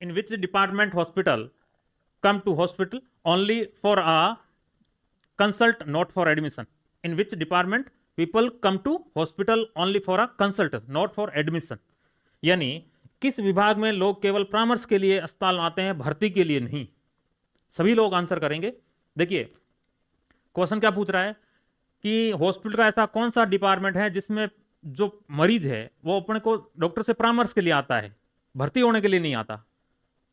In which department hospital come to hospital only for a consult not for admission. In which department people come to hospital only for a consult not for admission. यानी किस विभाग में लोग केवल परामर्श के लिए अस्पताल आते हैं, भर्ती के लिए नहीं। सभी लोग आंसर करेंगे। देखिए क्वेश्चन क्या पूछ रहा है कि हॉस्पिटल का ऐसा कौन सा डिपार्टमेंट है जिसमें जो मरीज है वो अपने को डॉक्टर से परामर्श के लिए आता है, भर्ती होने के लिए नहीं आता।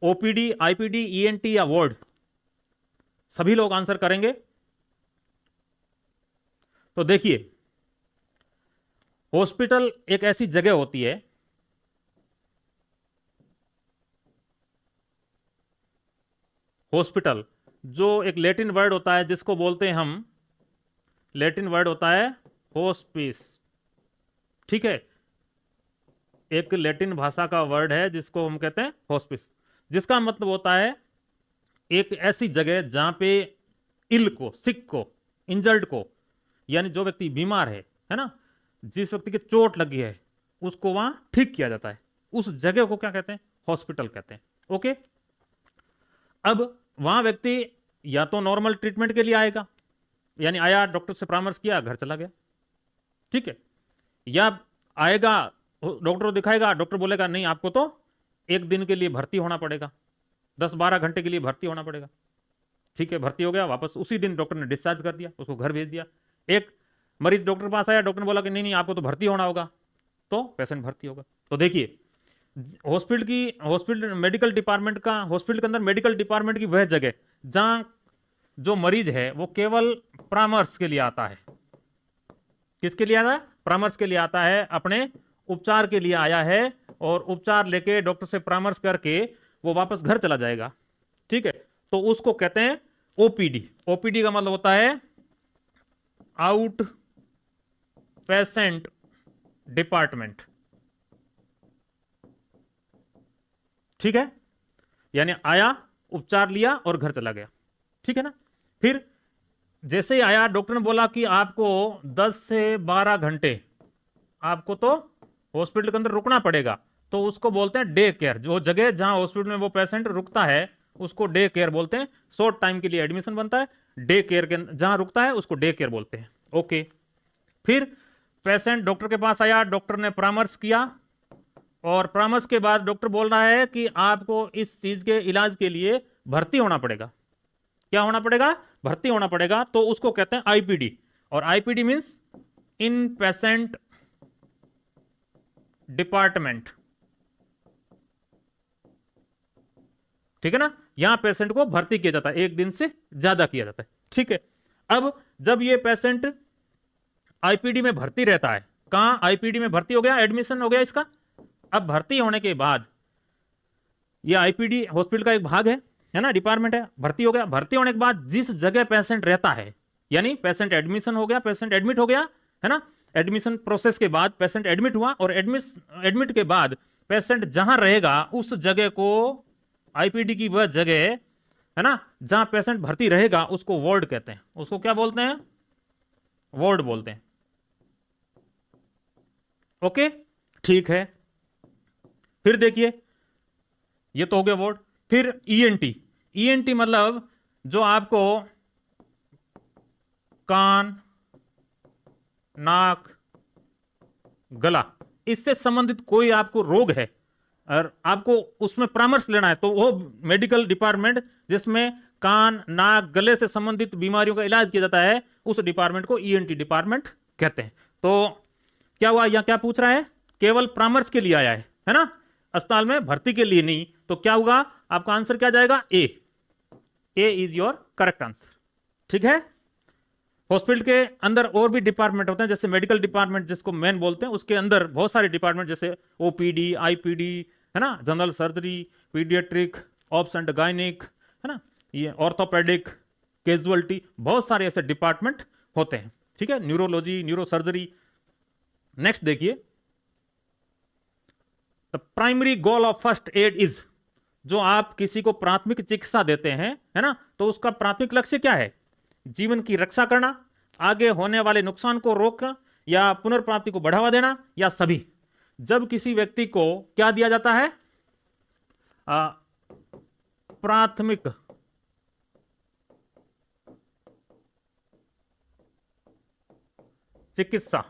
ओपीडी, आईपीडी, ईएनटी या वार्ड। सभी लोग आंसर करेंगे। तो देखिए हॉस्पिटल एक ऐसी जगह होती है हॉस्पिटल जो एक लैटिन वर्ड होता है जिसको बोलते हैं हम, लैटिन वर्ड होता है हॉस्पिस। ठीक है, एक लैटिन भाषा का वर्ड है जिसको हम कहते हैं हॉस्पिस, जिसका मतलब होता है एक ऐसी जगह जहां पे इल को, सिक को, इंजर्ड को, यानी जो व्यक्ति बीमार है ना, जिस व्यक्ति की चोट लगी है उसको वहां ठीक किया जाता है। उस जगह को क्या कहते हैं? हॉस्पिटल कहते हैं। ओके, अब वहां व्यक्ति या तो नॉर्मल ट्रीटमेंट के लिए आएगा, यानी आया, डॉक्टर से परामर्श किया, घर चला गया, ठीक है, या आएगा, डॉक्टर को दिखाएगा, डॉक्टर बोलेगा नहीं आपको तो एक दिन के लिए भर्ती होना पड़ेगा, 10-12 घंटे के लिए भर्ती होना पड़ेगा। ठीक है, भर्ती हो गया, वापस उसी दिन डॉक्टर ने डिस्चार्ज कर दिया, उसको घर भेज दिया। एक मरीज डॉक्टर के पास आया, डॉक्टर ने बोला कि नहीं नहीं आपको तो भर्ती होना होगा, तो पेशेंट भर्ती होगा। तो देखिए हॉस्पिटल मेडिकल डिपार्टमेंट का, हॉस्पिटल के अंदर मेडिकल डिपार्टमेंट की वह जगह जहां जो मरीज है वो केवल परामर्श के लिए आता है। किसके लिए आता है? परामर्श के लिए आता है, अपने उपचार के लिए आया है, और उपचार लेके डॉक्टर से परामर्श करके वो वापस घर चला जाएगा। ठीक है, तो उसको कहते हैं ओपीडी। ओपीडी का मतलब होता है आउट पेशेंट डिपार्टमेंट। ठीक है, यानी आया, उपचार लिया और घर चला गया। ठीक है ना। फिर जैसे ही आया, डॉक्टर ने बोला कि आपको 10 से 12 घंटे आपको तो हॉस्पिटल के अंदर रुकना पड़ेगा, तो उसको बोलते हैं डे केयर। जो जगह जहां हॉस्पिटल में वो पेशेंट रुकता है उसको डे केयर बोलते हैं। शॉर्ट टाइम के लिए एडमिशन बनता है, डे केयर के जहां रुकता है उसको डे केयर बोलते हैं। ओके, फिर पेशेंट डॉक्टर के पास आया, डॉक्टर ने परामर्श किया, और परामर्श के बाद डॉक्टर बोल रहा है कि आपको इस चीज के इलाज के लिए भर्ती होना पड़ेगा। क्या होना पड़ेगा? भर्ती होना पड़ेगा। तो उसको कहते हैं आईपीडी, और आईपीडी मींस इन पेशेंट डिपार्टमेंट। ठीक है ना, यहां पेशेंट को भर्ती किया जाता है, एक दिन से ज्यादा किया जाता है। ठीक है, अब जब ये पेशेंट आईपीडी में भर्ती रहता है, कहां? आईपीडी में भर्ती हो गया, एडमिशन हो गया इसका। अब भर्ती होने के बाद ये आईपीडी हॉस्पिटल का एक भाग है ना, डिपार्टमेंट है, भर्ती हो गया। भर्ती होने के बाद जिस जगह पेशेंट रहता है, यानी पेशेंट एडमिशन हो गया, पेशेंट एडमिट हो गया, है ना, एडमिशन प्रोसेस के बाद पेशेंट एडमिट हुआ, और एडमिट के बाद पेशेंट जहां रहेगा उस जगह को, आईपीडी की वह जगह है ना जहां पेशेंट भर्ती रहेगा, उसको वार्ड कहते हैं। उसको क्या बोलते हैं? वार्ड बोलते हैं। ओके, ठीक है। फिर देखिए ये तो हो गया वार्ड। फिर ईएनटी। ईएनटी मतलब जो आपको कान, नाक, गला, इससे संबंधित कोई आपको रोग है और आपको उसमें परामर्श लेना है, तो वो मेडिकल डिपार्टमेंट जिसमें कान, नाक, गले से संबंधित बीमारियों का इलाज किया जाता है, उस डिपार्टमेंट को ईएनटी डिपार्टमेंट कहते हैं। तो क्या हुआ, यहां क्या पूछ रहा है? केवल परामर्श के लिए आया है ना, अस्पताल में भर्ती के लिए नहीं। तो क्या होगा? आपका आंसर क्या जाएगा? ए इज योर करेक्ट आंसर। ठीक है। हॉस्पिटल के अंदर और भी डिपार्टमेंट होते हैं, जैसे मेडिकल डिपार्टमेंट जिसको मेन बोलते हैं, उसके अंदर बहुत सारे डिपार्टमेंट जैसे ओपीडी, आईपीडी, है ना, general surgery, paediatric, obs and gynaec, है ना, ये ऑर्थोपेडिक, कैजुअलिटी, बहुत सारे ऐसे डिपार्टमेंट होते हैं। ठीक है, न्यूरोलॉजी, न्यूरो सर्जरी। नेक्स्ट देखिए, the primary goal of first aid is, जो आप किसी को प्राथमिक चिकित्सा देते हैं, है ना, तो उसका प्राथमिक लक्ष्य क्या है? जीवन की रक्षा करना, आगे होने वाले नुकसान को रोकना, या पुनर्प्राप्ति को बढ़ावा देना, या सभी। जब किसी व्यक्ति को क्या दिया जाता है? प्राथमिक चिकित्सा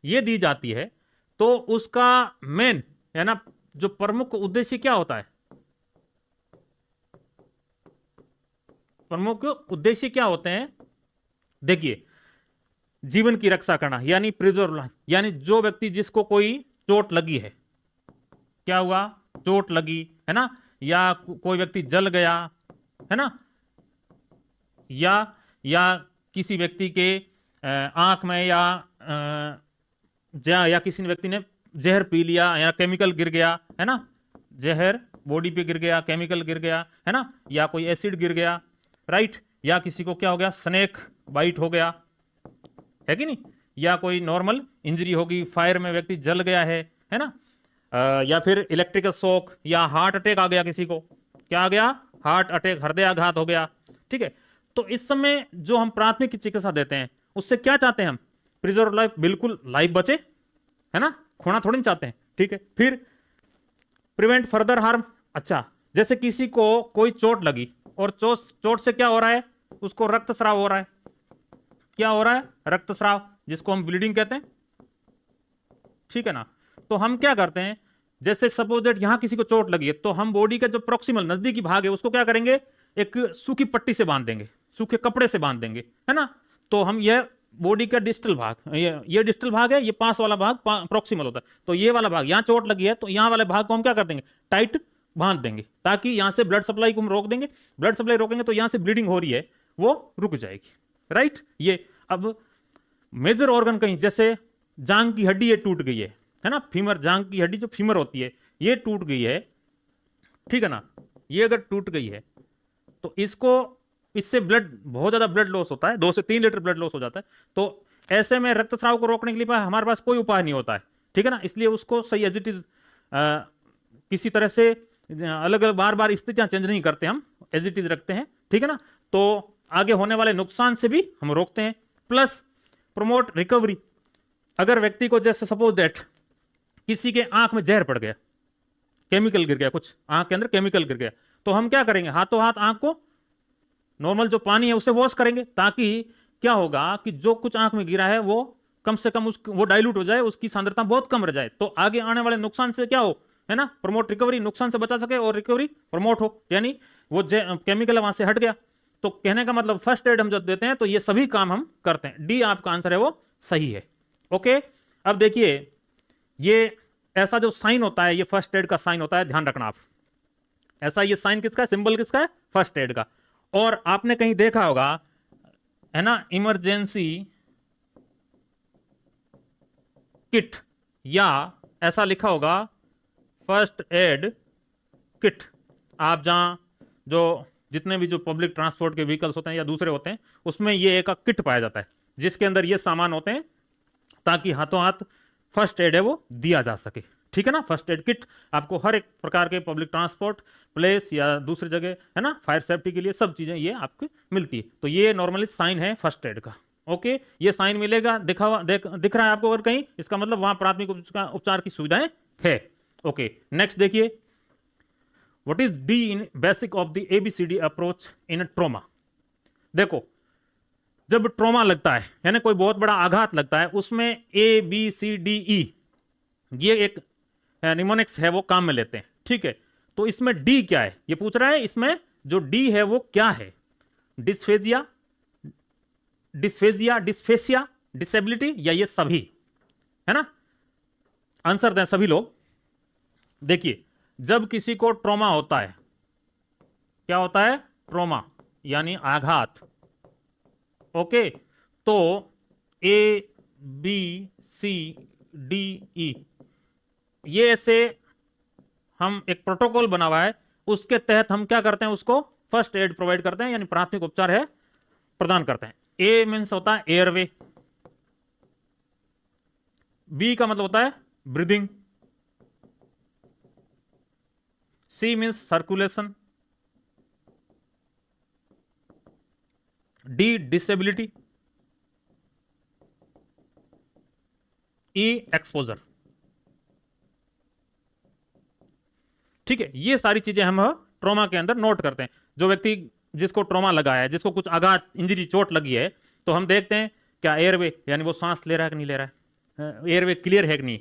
ये दी जाती है, तो उसका मेन है ना, जो प्रमुख उद्देश्य क्या होता है, प्रमुख उद्देश्य क्या होते हैं? देखिए, जीवन की रक्षा करना यानी प्रिजर्व, यानी जो व्यक्ति जिसको कोई चोट लगी है, क्या हुआ, चोट लगी है ना, या कोई व्यक्ति जल गया है ना, या किसी व्यक्ति के आंख में या किसी व्यक्ति ने जहर पी लिया या केमिकल गिर गया है ना, जहर बॉडी पे गिर गया, केमिकल गिर गया है ना, या कोई एसिड गिर गया, राइट, या किसी को क्या हो गया, स्नेक बाइट हो गया है कि नहीं, या कोई नॉर्मल इंजरी होगी, फायर में व्यक्ति जल गया है ना, या फिर इलेक्ट्रिकल शॉक या हार्ट अटैक आ गया, किसी को क्या आ गया, हार्ट अटैक, हृदयाघात हो गया, ठीक है। तो इस समय जो हम प्राथमिक चिकित्सा देते हैं उससे क्या चाहते हैं हम, प्रिजर्व लाइफ, बिल्कुल लाइफ बचे है ना, खोना थोड़ी चाहते हैं, ठीक है। फिर प्रिवेंट फर्दर हार्म, अच्छा, जैसे किसी को कोई चोट लगी और चोट से क्या हो रहा है, उसको रक्तस्राव हो रहा है, क्या हो रहा है, रक्तस्राव, जिसको हम ब्लीडिंग कहते हैं, ठीक है ना। तो हम क्या करते हैं, जैसे सपोज दैट यहां किसी को चोट लगी है, तो हम बॉडी का जो प्रोक्सिमल नजदीकी भाग है उसको क्या करेंगे, एक सूखी पट्टी से बांध देंगे, सूखे कपड़े से बांध देंगे, है ना। तो हम यह बॉडी का डिस्टल भाग, ये डिस्टल भाग है, ये पास वाला भाग प्रोक्सिमल होता है, तो ये वाला भाग, यहां चोट लगी है तो यहां वाले भाग को हम क्या कर देंगे, टाइट बांध देंगे, ताकि यहां से ब्लड सप्लाई को हम रोक देंगे, ब्लड सप्लाई रोकेंगे तो यहां से ब्लीडिंग हो रही है वो रुक जाएगी, राइट। ये अब मेजर ऑर्गन कहीं, जैसे जांग की हड्डी ये टूट गई है ना, फीमर, जांग की हड्डी जो फीमर होती है ये टूट गई है, ठीक है ना, ये अगर टूट गई है तो इससे ब्लड, बहुत ज्यादा ब्लड लॉस होता है, 2 से 3 लीटर ब्लड लॉस हो जाता है, तो ऐसे में रक्तस्राव को रोकने के लिए हमारे पास कोई उपाय नहीं होता है, ठीक है ना। इसलिए उसको सही एज इट इज, किसी तरह से अलग अलग बार बार स्थितियां चेंज नहीं करते, हम एज इट इज रखते हैं, ठीक है ना। तो आगे होने वाले नुकसान से भी हम रोकते हैं, प्लस प्रमोट रिकवरी। अगर व्यक्ति को, जैसे सपोज दैट किसी के आंख में जहर पड़ गया, केमिकल गिर गया, कुछ आंख के अंदर केमिकल गिर गया, तो हम क्या करेंगे, हाथों हाथ आंख को नॉर्मल जो पानी है उससे वॉश करेंगे, ताकि क्या होगा कि जो कुछ आंख में गिरा है वो कम से कम वो डाइल्यूट हो जाए, उसकी सांद्रता बहुत कम रह जाए, तो आगे आने वाले नुकसान से क्या हो, है ना, प्रमोट रिकवरी, नुकसान से बचा सके और रिकवरी प्रमोट हो, यानी वो केमिकल वहां से हट गया। तो कहने का मतलब फर्स्ट एड हम जब देते हैं तो ये सभी काम हम करते हैं, डी आपका आंसर है वो सही है, ओके। अब देखिए, ये ऐसा जो साइन होता है, ये फर्स्ट एड का साइन होता है, ध्यान रखना आप, ऐसा ये साइन किसका है, सिंबल किसका है, फर्स्ट एड का। और आपने कहीं देखा होगा, है ना, इमरजेंसी किट, या ऐसा लिखा होगा फर्स्ट एड किट। आप जहां जो जितने भी जो पब्लिक ट्रांसपोर्ट के व्हीकल्स होते हैं या दूसरे होते हैं, उसमें ये एक किट पाया जाता है, जिसके अंदर ये सामान होते हैं, ताकि हाथों हाथ फर्स्ट एड है वो दिया जा सके, ठीक है ना। फर्स्ट एड किट आपको हर एक प्रकार के पब्लिक ट्रांसपोर्ट प्लेस या दूसरी जगह, है ना, फायर सेफ्टी के लिए सब चीजें ये आपको मिलती है। तो ये नॉर्मली साइन है फर्स्ट एड का, ओके। ये साइन मिलेगा, दिख रहा है आपको अगर कहीं, इसका मतलब वहां प्राथमिक उपचार की सुविधाएं है, ओके। नेक्स्ट देखिए, what is D in basic of the ABCD approach in trauma. देखो, जब ट्रोमा लगता है, यानी कोई बहुत बड़ा आघात लगता है, उसमें ABCDE ये एक निमोनिक्स है वो काम में लेते हैं, ठीक है। तो इसमें डी क्या है, ये पूछ रहा है, इसमें जो डी है वो क्या है, डिस्फेजिया, डिस्फेसिया, डिसेबिलिटी, या ये सभी, है ना। आंसर दें सभी लोग। देखिए, जब किसी को ट्रॉमा होता है, क्या होता है, ट्रॉमा यानी आघात, ओके, तो ABCDE ये ऐसे हम एक प्रोटोकॉल बना हुआ है, उसके तहत हम क्या करते हैं, उसको फर्स्ट एड प्रोवाइड करते हैं, यानी प्राथमिक उपचार है प्रदान करते हैं। ए मीन्स होता है एयरवे, बी का मतलब होता है breathing, C means circulation, D disability, E exposure, ठीक है। ये सारी चीजें हम ट्रॉमा के अंदर नोट करते हैं। जो व्यक्ति जिसको ट्रॉमा लगा है, जिसको कुछ आघात, इंजरी, चोट लगी है, तो हम देखते हैं क्या एयरवे, यानी वो सांस ले रहा है कि नहीं ले रहा है, एयरवे क्लियर है कि नहीं,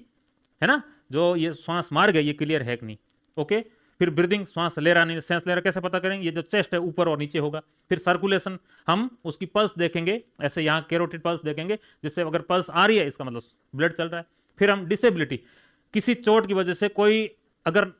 है ना, जो ये श्वास मार गए ये क्लियर है कि नहीं। ओके, फिर ब्रीदिंग, श्वास ले रहा नहीं, सांस ले रहा, कैसे पता करेंगे, ये जो चेस्ट है ऊपर और नीचे होगा। फिर सर्कुलेशन, हम उसकी पल्स देखेंगे, ऐसे यहाँ कैरोटिड पल्स देखेंगे, जिससे अगर पल्स आ रही है इसका मतलब ब्लड चल रहा है। फिर हम डिसेबिलिटी, किसी चोट की वजह से कोई अगर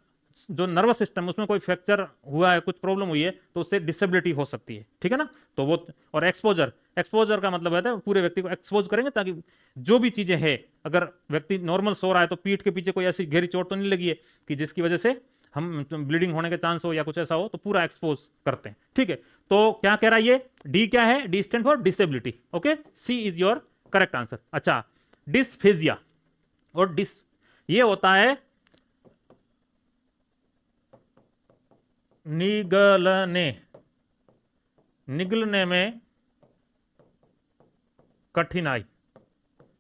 जो नर्वस सिस्टम उसमें कोई फ्रैक्चर हुआ है, कुछ प्रॉब्लम हुई है, तो उससे डिसेबिलिटी हो सकती है, ठीक है ना। तो वो, और एक्सपोजर, एक्सपोजर का मतलब है पूरे व्यक्ति को एक्सपोज करेंगे ताकि जो भी चीजें हैं, अगर व्यक्ति नॉर्मल सो रहा है तो पीठ के पीछे कोई ऐसी गहरी चोट तो नहीं लगी है कि जिसकी वजह से हम ब्लीडिंग होने के चांस हो या कुछ ऐसा हो, तो पूरा एक्सपोज करते हैं, ठीक है। तो क्या कह रहा है ये, डी क्या है, D stand for disability. Okay, C is your correct answer. अच्छा, डिस्फेजिया और ये होता है निगलने में कठिनाई।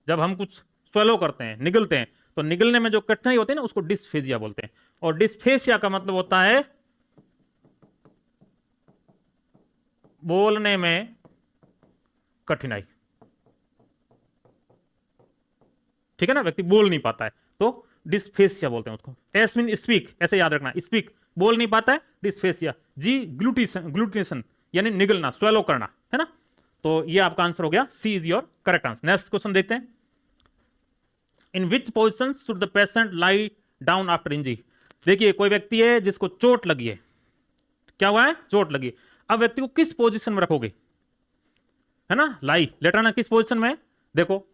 जब हम कुछ स्वेलो करते हैं, निगलते हैं, तो निगलने में जो कठिनाई होती है ना, उसको डिस्फेजिया बोलते हैं। और डिस्फेसिया का मतलब होता है बोलने में कठिनाई, ठीक है ना, व्यक्ति बोल नहीं पाता है तो डिस्फेसिया बोलते हैं उसको। एस मीन स्पीक, ऐसे याद रखना, स्पीक बोल नहीं पाता है, डिस्फेसिया। जी ग्लूटिनेशन यानी निगलना, स्वेलो करना, है ना। तो ये आपका आंसर हो गया, C is your correct answer. Next question देखते हैं, in which position should the patient lie down after injury. देखिए, कोई व्यक्ति है जिसको चोट लगी है, क्या हुआ है, चोट लगी। अब व्यक्ति को किस पोजीशन में रखोगे, है ना, लाई, लेटाना किस पोजीशन में। देखो,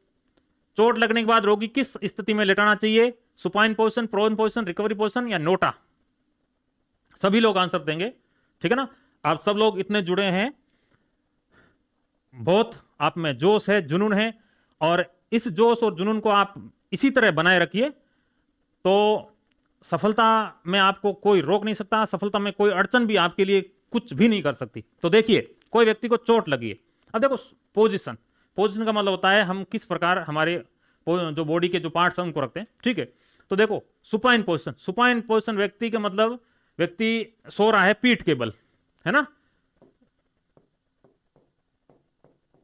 चोट लगने के बाद रोगी किस स्थिति में लेटाना चाहिए, supine position, prone position, recovery position या नोटा। सभी लोग आंसर देंगे, ठीक है ना। आप सब लोग इतने जुड़े हैं, बहुत आप में जोश है, जुनून है, और इस जोश और जुनून को आप इसी तरह बनाए रखिए, तो सफलता में आपको कोई रोक नहीं सकता, सफलता में कोई अड़चन भी आपके लिए कुछ भी नहीं कर सकती। तो देखिए, कोई व्यक्ति को चोट लगी है, अब देखो पोजीशन, पोजीशन का मतलब होता है हम किस प्रकार हमारे जो बॉडी के जो पार्ट्स हैं उनको रखते हैं, ठीक है। तो देखो, सुपाइन पोजीशन, सुपाइन पोजीशन व्यक्ति का मतलब व्यक्ति सो रहा है पीठ के बल, है ना,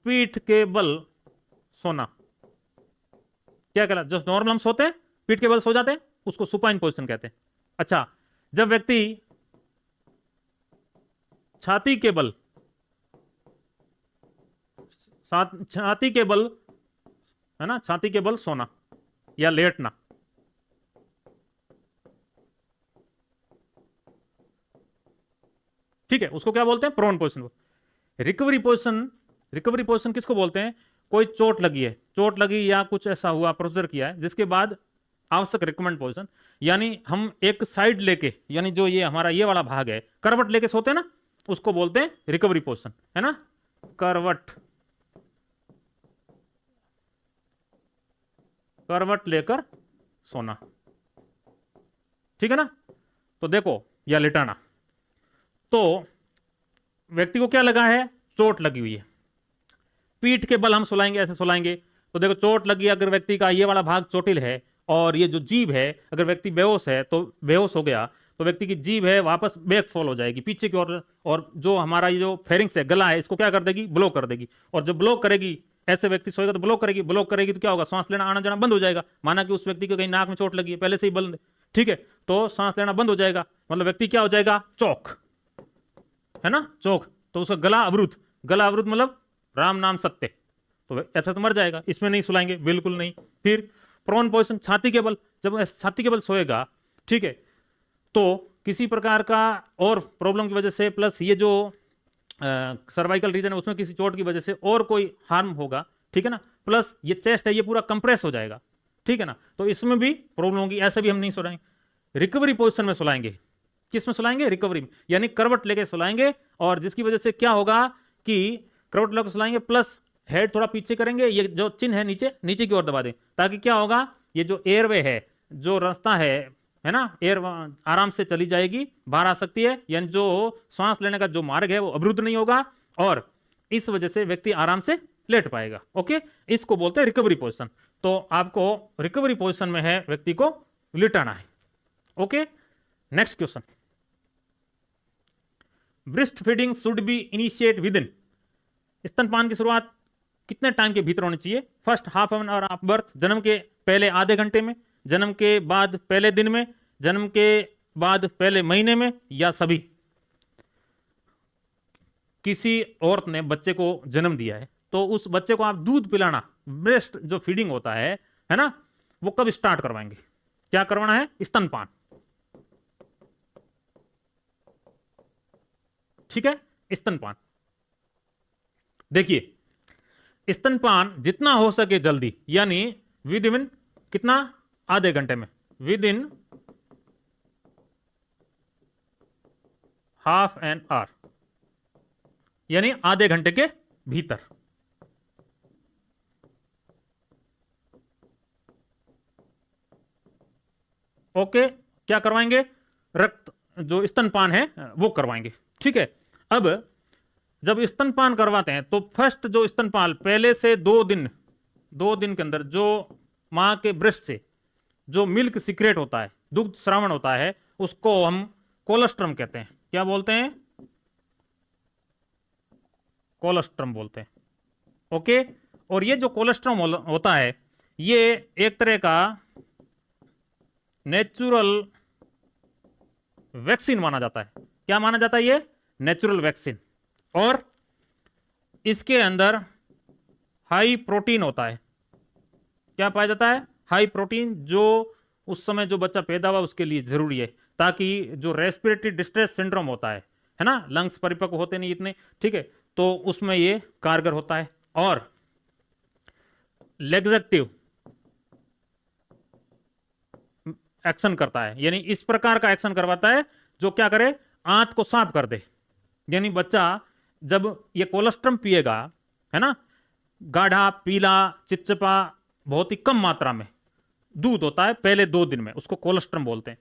पीठ के बल सोना, क्या कहला, जो नॉर्मल हम सोते हैं पीठ के बल सो जाते हैं, उसको सुपाइन पोजीशन कहते हैं। अच्छा, जब व्यक्ति छाती के बल, छाती के बल, है ना, छाती के बल सोना या लेटना, ठीक है, उसको क्या बोलते हैं, prone position. Recovery position, recovery position किसको बोलते हैं, कोई चोट लगी है, चोट लगी या कुछ ऐसा हुआ, प्रोसीजर किया है, जिसके बाद आवश्यक रिकमेंड पोजीशन, यानी हम एक साइड लेके, यानी जो ये हमारा ये वाला भाग है, करवट लेके सोते हैं ना, उसको बोलते हैं रिकवरी पोजीशन, है ना, करवट, करवट लेकर सोना, ठीक है ना। तो देखो, या लिटाना, तो व्यक्ति को क्या लगा है, चोट लगी हुई है, पीठ के बल हम सुलाएंगे, ऐसे सुलाएंगे, तो देखो चोट लगी, अगर व्यक्ति का ये वाला भाग चोटिल है और ये जो जीभ है, अगर व्यक्ति बेहोश है तो बेहोश हो गया, तो व्यक्ति की जीभ है वापस बैक फॉल हो जाएगी पीछे की ओर, और जो हमारा ये जो फेरिंग्स है, गला है, इसको क्या कर देगी, ब्लॉक कर देगी। और जब ब्लॉक करेगी, ऐसे व्यक्ति सोएगा तो ब्लॉक करेगी, ब्लॉक करेगी तो क्या होगा, सांस लेना आना जाना बंद हो जाएगा। माना कि उस व्यक्ति को कहीं नाक में चोट लगी है पहले से ही बंद, ठीक है, तो सांस लेना बंद हो जाएगा, मतलब व्यक्ति क्या हो जाएगा, चौक, है ना, चौक, तो उसका गला अवरुद्ध, गला अवरुद्ध मतलब राम नाम सत्य, तो ऐसा तो मर जाएगा, इसमें नहीं सुलाएंगे, बिल्कुल नहीं। फिर प्रोन पोजीशन, छाती के बल, जब छाती के बल सोएगा, ठीक है, तो किसी प्रकार का और प्रॉब्लम की वजह से, प्लस ये जो सर्वाइकल रीजन है उसमें किसी चोट की वजह से और कोई हार्म होगा, ठीक है ना, प्लस ये चेस्ट है ये पूरा कंप्रेस हो जाएगा, ठीक है ना, तो इसमें भी प्रॉब्लम होगी, ऐसे भी हम नहीं सुलाएंगे। रिकवरी पोजीशन में सुलाएंगे, किस में सुलाएंगे, रिकवरी में, यानी करवट लेके सुलाएंगे, और जिसकी वजह से क्या होगा कि करवट लेकर सुलाएंगे, प्लस हेड थोड़ा पीछे करेंगे, ये जो चिन्ह है नीचे नीचे की ओर दबा दें, ताकि क्या होगा, ये जो एयरवे है, जो रास्ता है ना, एयर आराम से चली जाएगी, बाहर आ सकती है, यानी जो सांस लेने का जो मार्ग है वो अवरुद्ध नहीं होगा, और इस वजह से व्यक्ति आराम से लेट पाएगा। ओके, इसको बोलते हैं रिकवरी पोजीशन। तो आपको रिकवरी पोजीशन में है व्यक्ति को लिटाना है। Okay, next question, breast feeding should be initiate with in, स्तनपान की शुरुआत कितने टाइम के भीतर होनी चाहिए? First half an hour of birth, जन्म के पहले आधे घंटे में, जन्म के बाद पहले दिन में, जन्म के बाद पहले महीने में, या सभी? किसी औरत ने बच्चे को जन्म दिया है तो उस बच्चे को आप दूध पिलाना, ब्रेस्ट जो फीडिंग होता है ना, वो कब स्टार्ट करवाएंगे? क्या करवाना है? स्तनपान। ठीक है, स्तनपान। देखिए स्तनपान जितना हो सके जल्दी, यानी विद इन कितना? आधे घंटे में, with in half an hour, यानी आधे घंटे के भीतर। ओके, क्या करवाएंगे? रक्त जो स्तनपान है वो करवाएंगे। ठीक है, अब जब स्तनपान करवाते हैं तो फर्स्ट जो स्तनपान पहले से 2 दिन के अंदर जो मां के ब्रेस्ट से जो मिल्क सीक्रेट होता है, दुग्ध स्रावण होता है, उसको हम कोलेस्ट्रम कहते हैं। क्या बोलते हैं? कोलेस्ट्रम बोलते हैं। ओके, और ये जो कोलेस्ट्रम होता है ये एक तरह का नेचुरल वैक्सीन माना जाता है। क्या माना जाता है? ये नेचुरल वैक्सीन। और इसके अंदर हाई प्रोटीन होता है। क्या पाया जाता है? हाई प्रोटीन, जो उस समय जो बच्चा पैदा हुआ उसके लिए जरूरी है, ताकि जो रेस्पिरेटरी डिस्ट्रेस सिंड्रोम होता है ना, लंग्स परिपक्व होते नहीं इतने, ठीक है, तो उसमें ये कारगर होता है। और लेग्जेटिव एक्शन करता है, यानी इस प्रकार का एक्शन करवाता है जो क्या करे? आंत को साफ कर दे। यानी बच्चा जब ये कोलेस्ट्रम पिएगा, है ना, गाढ़ा पीला चिपचिपा बहुत ही कम मात्रा में दूध होता है पहले 2 दिन में, उसको कोलेस्ट्रम बोलते हैं,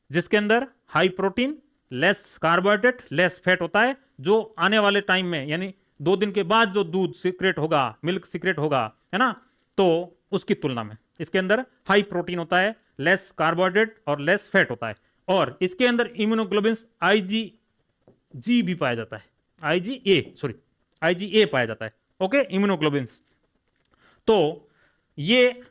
जिसके अंदर high protein, less carbohydrate, less fat होता है, जो आने वाले टाइम में यानी 2 दिन के बाद जो दूध सीक्रेट होगा, मिल्क सीक्रेट होगा, है ना, तो उसकी तुलना में इसके अंदर हाई प्रोटीन होता है, लेस कार्बोहाइड्रेट और लेस फैट होता है। और इसके अंदर इम्यूनोग्लोबिन आईजी भी पाया जाता है, आईजीए पाया जाता है। Okay, immunoglobins. तो ये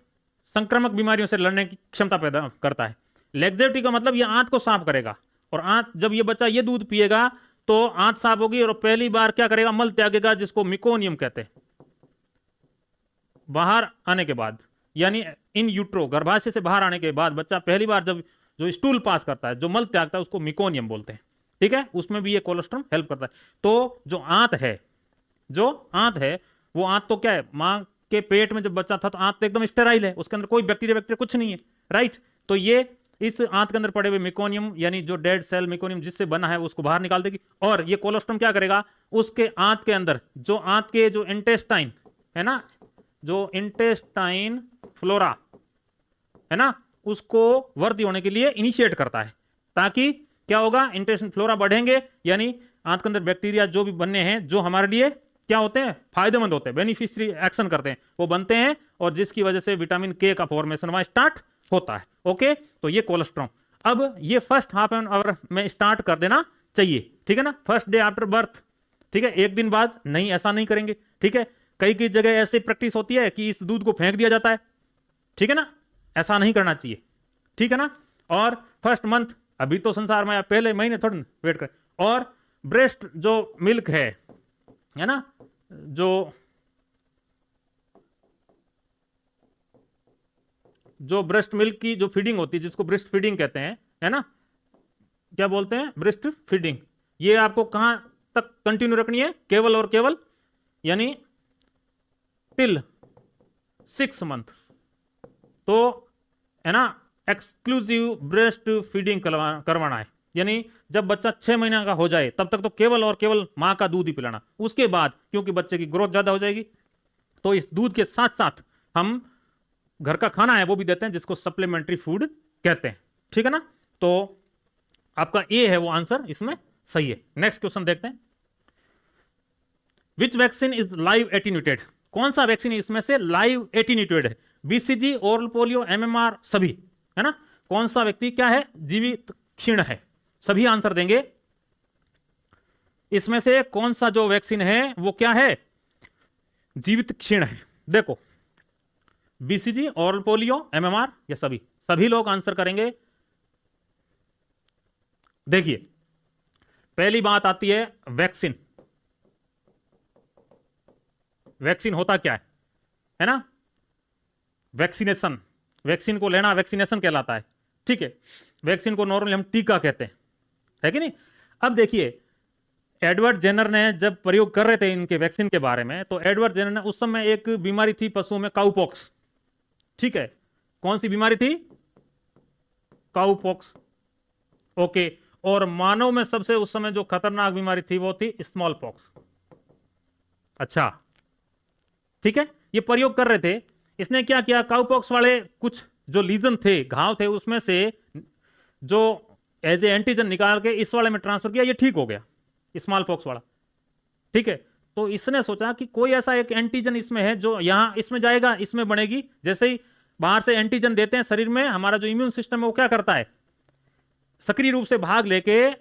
संक्रामक बीमारियों से लड़ने की क्षमता पैदा करता है। लेग्जेटिव का मतलब ये आंत को साफ करेगा, और आंत जब ये बच्चा ये दूध पिएगा तो आंत साफ होगी और पहली बार क्या करेगा? मल त्यागेगा, जिसको मिकोनियम कहते हैं। बाहर आने के बाद, यानी इन यूट्रो, गर्भाशय से बाहर आने के बाद बच्चा पहली बार जब जो स्टूल पास करता है, जो मल त्यागता है, उसको मिकोनियम बोलते हैं। ठीक है, उसमें भी ये कोलेस्ट्रम हेल्प करता है। तो जो आंत है वो आंत तो क्या है? मां के पेट में जब बच्चा था तो आंत तो एकदम स्टेराइल है, उसके अंदर कोई बैक्टीरिया कुछ नहीं है, राइट। तो ये इस आंत के अंदर पड़े हुए मिकोनियम, यानी जो डेड सेल मिकोनियम जिससे बना है, उसको बाहर निकाल देगी। और ये कोलेस्ट्रम क्या करेगा? उसके आंत के अंदर जो आंत के जो इंटेस्टाइन है ना, जो इंटेस्टाइन फ्लोरा है ना, उसको वर्दी होने के लिए इनिशिएट करता है, ताकि क्या होगा? इंटेस्टाइन फ्लोरा बढ़ेंगे, यानी आंत के अंदर बैक्टीरिया जो भी बनने हैं, जो हमारे लिए क्या होते हैं? फायदेमंद होते हैं, बेनिफिशियरी एक्शन करते हैं, वो बनते हैं, और जिसकी वजह से विटामिन के का फॉर्मेशन वहां स्टार्ट होता है। ओके, तो ये कोलेस्ट्रॉल अब ये फर्स्ट हाफ एन आवर में स्टार्ट कर देना चाहिए। ठीक है ना, फर्स्ट डे आफ्टर बर्थ। ठीक है, 1 दिन बाद नहीं, ऐसा नहीं करेंगे। ठीक है, कई कई जगह ऐसे प्रैक्टिस होती है कि इस दूध को फेंक दिया जाता है। ठीक है ना, ऐसा नहीं करना चाहिए। ठीक है ना, और फर्स्ट मंथ, अभी तो संसार में पहले महीने थोड़ा वेट कर। और ब्रेस्ट जो मिल्क है ना, जो ब्रेस्ट मिल्क की जो फीडिंग होती है, जिसको ब्रेस्ट फीडिंग कहते हैं, है ना, क्या बोलते हैं? Breast feeding. ये आपको कहां तक कंटिन्यू रखनी है? केवल और केवल, यानी टिल 6 मंथ। तो है ना, एक्सक्लूसिव ब्रेस्ट फीडिंग करवाना है, यानी जब बच्चा 6 महीने का हो जाए तब तक तो केवल और केवल मां का दूध ही पिलाना। उसके बाद क्योंकि बच्चे की ग्रोथ ज्यादा हो जाएगी, तो इस दूध के साथ साथ हम घर का खाना है वो भी देते हैं, जिसको सप्लीमेंट्री फूड कहते हैं। ठीक है ना, तो आपका ए है वो आंसर इसमें सही है। नेक्स्ट क्वेश्चन देखते हैं। Which vaccine is live attenuated? कौन सा वैक्सीन इसमें से लाइव एटीन्यूटेड है? बीसीजी, ओरल पोलियो, एमएमआर, सभी, है ना। कौन सा व्यक्ति क्या है? जीवित क्षीण है। सभी आंसर देंगे। इसमें से कौन सा जो वैक्सीन है वो क्या है, जीवित क्षीण है। देखो बीसीजी, ओरल पोलियो, एमएमआर, या सभी, सभी लोग आंसर करेंगे। देखिए पहली बात आती है वैक्सीन। वैक्सीन होता क्या है ना, वैक्सीनेशन, वैक्सीन को लेना वैक्सीनेशन कहलाता है, ठीक है। वैक्सीन को नॉर्मली हम टीका कहते हैं, है कि नहीं। अब देखिए एडवर्ड जेनर ने जब प्रयोग कर रहे थे इनके वैक्सीन के बारे में, तो एडवर्ड जेनर ने उस समय एक बीमारी थी पशुओं में, काउपॉक्स, ठीक है। कौन सी बीमारी थी, काउपॉक्स, ओके। और मानव में सबसे उस समय जो खतरनाक बीमारी थी वो थी स्मॉल पॉक्स। अच्छा ठीक है, ये प्रयोग कर रहे थे। इसने क्या किया, काउपॉक्स वाले कुछ जो लीजन थे, घाव थे, उसमें से जो एज ए एंटीजन निकाल के इस वाले में ट्रांसफर किया, ये ठीक हो गया स्मॉल पॉक्स वाला, ठीक है। तो इसने सोचा कि कोई ऐसा एक एंटीजन इसमें है जो यहां इसमें जाएगा, इसमें बनेगी। जैसे ही बाहर से एंटीजन देते हैं शरीर में, हमारा जो इम्यून सिस्टम है वो क्या करता है, सक्रिय रूप से भाग लेके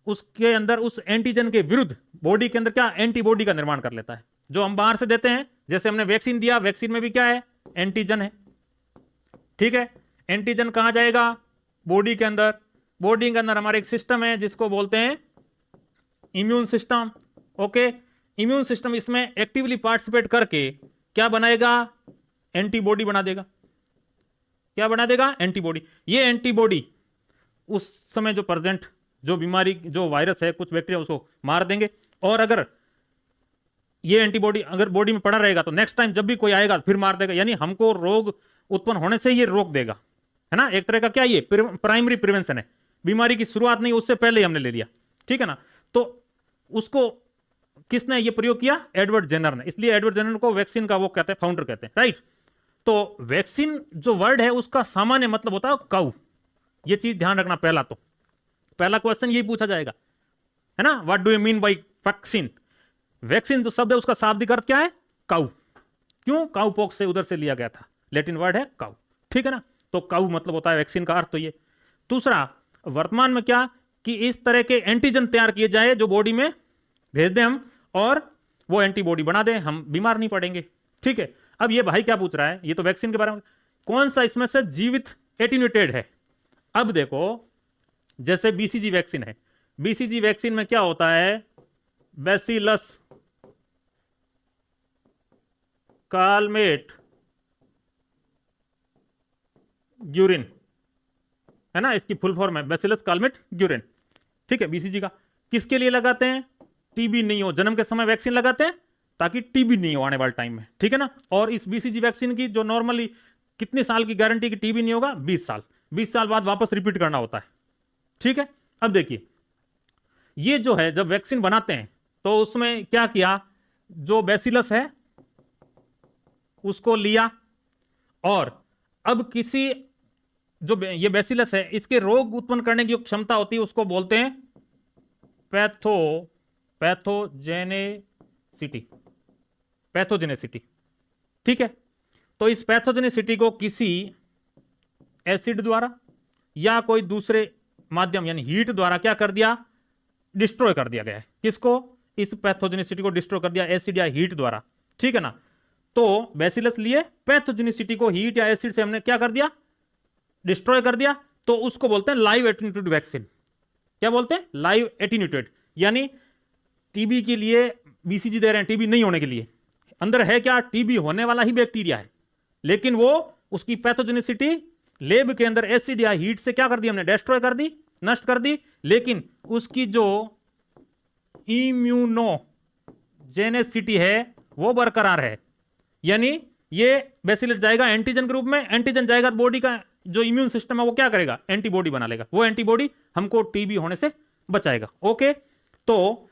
उसके अंदर उस एंटीजन के विरुद्ध बॉडी के अंदर क्या एंटीबॉडी का निर्माण कर लेता है, जो हम बाहर से देते हैं। जैसे हमने वैक्सीन दिया, वैक्सीन में भी क्या है, एंटीजन है, ठीक है। एंटीजन कहां जाएगा, बॉडी के अंदर। बॉडी के अंदर हमारे एक सिस्टम है जिसको बोलते हैं immune system, okay. Immune system इसमें एक्टिवली पार्टिसिपेट करके क्या बनाएगा, एंटीबॉडी बना देगा। क्या बना देगा, एंटीबॉडी। ये एंटीबॉडी उस समय जो प्रेजेंट जो बीमारी जो वायरस है, कुछ बैक्टीरिया, उसको मार देंगे। और अगर ये एंटीबॉडी अगर बॉडी में पड़ा रहेगा तो नेक्स्ट टाइम जब भी कोई आएगा फिर मार देगा, यानी हमको रोग उत्पन्न होने से ये रोक देगा, है ना। एक तरह का क्या, ये प्राइमरी प्रिवेंशन है। बीमारी की शुरुआत नहीं, उससे पहले ही हमने ले लिया, ठीक है ना। तो उसको किसने ये प्रयोग किया, एडवर्ड जेनर ने। इसलिए एडवर्ड जेनर को वैक्सीन का वो कहते हैं, फाउंडर कहते हैं, राइट। तो वैक्सीन जो वर्ड है उसका सामान्य मतलब होता है काऊ। ये चीज ध्यान रखना। पहला क्वेश्चन यही पूछा जाएगा, है ना, what do you mean by vaccine. Vaccine जो शब्द है उसका शाब्दिक अर्थ क्या है, काऊ। क्यों, काऊ पॉक्स से उधर से लिया गया था, लैटिन वर्ड है काऊ, ठीक है ना। तो काऊ मतलब होता है वैक्सीन का अर्थ तो ये। दूसरा, वर्तमान में क्या कि इस तरह के एंटीजन तैयार किए जाए जो बॉडी में भेज दें हम, और वो एंटीबॉडी बना दें, हम बीमार नहीं पड़ेंगे, ठीक है। अब ये भाई क्या पूछ रहा है, ये तो वैक्सीन के बारे में, कौन सा इसमें से जीवित एटीन्यूटेड है। अब देखो जैसे बीसीजी वैक्सीन है, बीसीजी वैक्सीन में क्या होता है, बैसिलस कालमेट ग्यूरिन, है ना, इसकी फुल फॉर्म है बैसिलस कालमेट ग्यूरिन, ठीक है। बीसीजी का किसके लिए लगाते हैं, टीबी नहीं हो, जन्म के समय वैक्सीन लगाते हैं ताकि टीबी नहीं हो आने वाले टाइम में, ठीक है ना। और इस बीसीजी वैक्सीन की जो नॉर्मली कितने साल की गारंटी की टीबी नहीं होगा, 20 साल, 20 साल बाद वापस रिपीट करना होता है, ठीक है। अब देखिए ये जो है जब वैक्सीन बनाते हैं तो उसमें क्या किया, जो बैसिलस है उसको लिया, और अब किसी जो ये बैसिलस है इसके रोग उत्पन्न करने की जो क्षमता होती है उसको बोलते हैं पैथोजेनेसिटी, ठीक है। तो इस पैथोजेनेसिटी को किसी एसिड द्वारा या कोई दूसरे माध्यम यानी हीट द्वारा क्या कर दिया, डिस्ट्रॉय कर दिया गया है। किसको, इस पैथोजेनेसिटी को डिस्ट्रॉय कर दिया एसिड या हीट द्वारा, ठीक है ना। तो बैसिलस लिए, पैथोजेनेसिटी को हीट या एसिड से हमने क्या कर दिया, डिस्ट्रॉय कर दिया, तो उसको बोलते हैं लाइव एटीन्यूटेड वैक्सीन। क्या बोलते हैं, लाइव एटीन्यूटेड। यानी टीबी के लिए बीसीजी दे रहे हैं, टीबी नहीं होने के लिए। अंदर है क्या, टीबी होने वाला ही बैक्टीरिया है, लेकिन वो उसकी पैथोजेनेसिटी लेब के अंदर एसिड या हीट से क्या कर दी हमने, डिस्ट्रॉय कर दी, नष्ट कर दी, लेकिन उसकी जो इम्यूनोजेनेसिटी है वो बरकरार है। यानी ये बैसिलस जाएगा एंटीजन के रूप में, एंटीजन जाएगा तो बॉडी का जो इम्यून सिस्टम है वो क्या करेगा, एंटीबॉडी बना लेगा, वो एंटीबॉडी हमको टीबी होने से बचाएगा, ओके। तो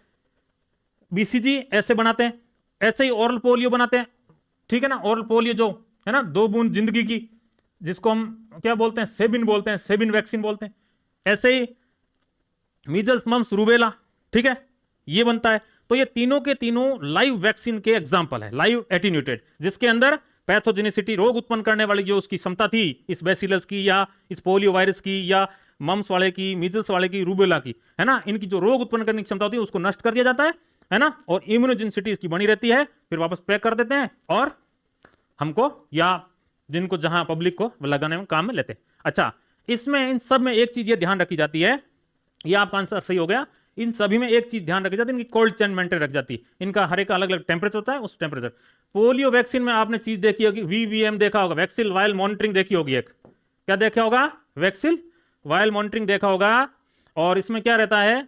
बीसीजी ऐसे बनाते हैं, ऐसे ही ओरल पोलियो बनाते हैं, ठीक है ना। ओरल पोलियो जो है ना, 2 बूंद जिंदगी की, जिसको हम क्या बोलते हैं, सेबिन बोलते हैं, सेबिन वैक्सीन बोलते हैं। ऐसे ही मीजल्स, मम्स, रूबेला, ठीक है, ये बनता है। तो ये तीनों के तीनों लाइव वैक्सीन के एग्जांपल है, लाइव एटीन्यूटेड, जिसके अंदर पैथोजेनेसिटी रोग उत्पन्न करने वाली जो उसकी क्षमता थी इस बैसिलस की या इस पोलियो वायरस की या मम्स वाले की, मीजल्स वाले की, रूबेला की, है ना, इनकी जो रोग उत्पन्न करने की क्षमता होती है उसको नष्ट कर दिया जाता है ना, और इम्यूनोजेनिसिटी इसकी बनी रहती है, फिर वापस पैक कर देते हैं और हमको या जिनको जहां पब्लिक को लगाने में काम में लेते हैं। अच्छा, इसमें इन सब में एक चीज ये ध्यान रखी जाती है, ये आपका आंसर सही हो गया, इन सभी में एक चीज ध्यान रखी जाती है, इनकी कोल्ड चेन मेंटेन रख जाती है, इनका हर एक अलग अलग टेम्परेचर होता है, उस टेम्परेचर। पोलियो वैक्सीन में आपने चीज देखी होगी, वीवीएम देखा होगा, वैक्सीन वायल मॉनिटरिंग देखी होगी, एक क्या देखा होगा, वैक्सीन वायल मॉनिटरिंग देखा होगा। और इसमें क्या रहता है,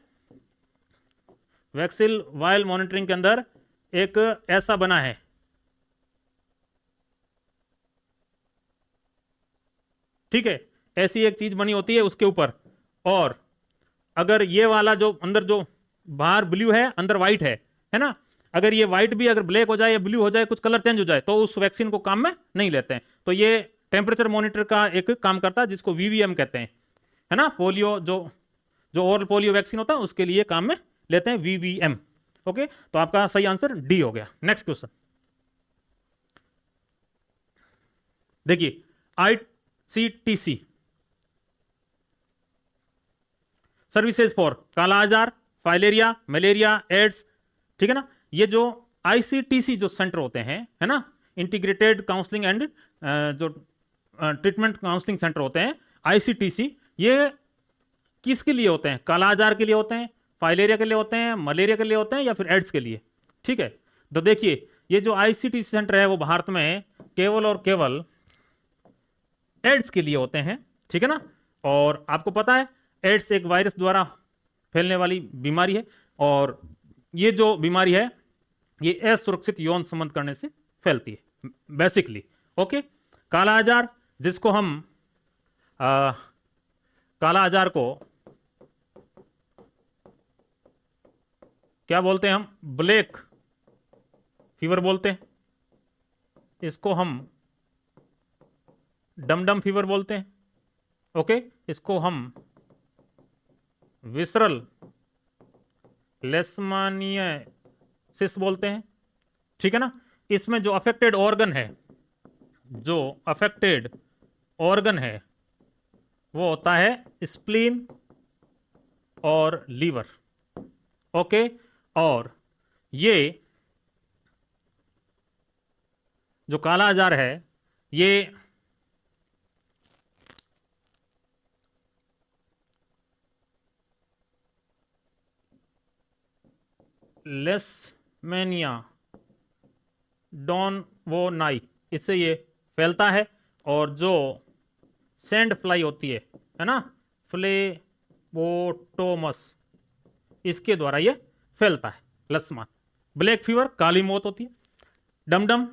वैक्सीन वायल मॉनिटरिंग के अंदर एक ऐसा बना है, ठीक है, ऐसी एक चीज बनी होती है उसके ऊपर, और अगर ये वाला जो अंदर जो बाहर ब्लू है अंदर व्हाइट है ना, अगर ये व्हाइट भी अगर ब्लैक हो जाए या ब्लू हो जाए, कुछ कलर चेंज हो जाए, तो उस वैक्सीन को काम में नहीं लेते हैं। तो ये टेम्परेचर मॉनिटर का एक काम करता है जिसको वीवीएम कहते हैं, है ना, पोलियो जो जो ओरल पोलियो वैक्सीन होता है उसके लिए काम में लेते हैं वीवीएम। ओके, तो आपका सही आंसर डी हो गया। नेक्स्ट क्वेश्चन देखिए, ICTC सर्विसेज फॉर काला आजार, फाइलेरिया, मलेरिया, एड्स, ठीक है ना, ये जो ICTC जो सेंटर होते हैं, है ना, इंटीग्रेटेड काउंसलिंग एंड जो ट्रीटमेंट काउंसलिंग सेंटर होते हैं, ICTC, ये किसके लिए होते हैं, काला आजार के लिए होते हैं, फाइलेरिया के लिए होते हैं, मलेरिया के लिए होते हैं, या फिर एड्स के लिए, ठीक है। तो देखिए, ये जो ICTC सेंटर है वो भारत में केवल और केवल एड्स के लिए होते हैं, ठीक है ना। और आपको पता है एड्स एक वायरस द्वारा फैलने वाली बीमारी है, और ये जो बीमारी है ये असुरक्षित यौन संबंध करने से फैलती है बेसिकली। ओके, काला आजार जिसको हम काला आजार को क्या बोलते हैं, हम ब्लैक फीवर बोलते हैं, इसको हम डमडम फीवर बोलते हैं। ओके, इसको हम विसरल लेशमानियासिस बोलते हैं, ठीक है ना। इसमें जो अफेक्टेड ऑर्गन है, जो अफेक्टेड ऑर्गन है वो होता है स्प्लीन और लीवर। ओके, और ये जो काला आजार है ये लेशमेनिया डॉनवोनाई, इससे ये फैलता है, और जो सैंड फ्लाई होती है ना, फ्लेबोटोमस, इसके द्वारा ये फैलता है लसमान। ब्लैक फीवर काली मौत होती है। डमडम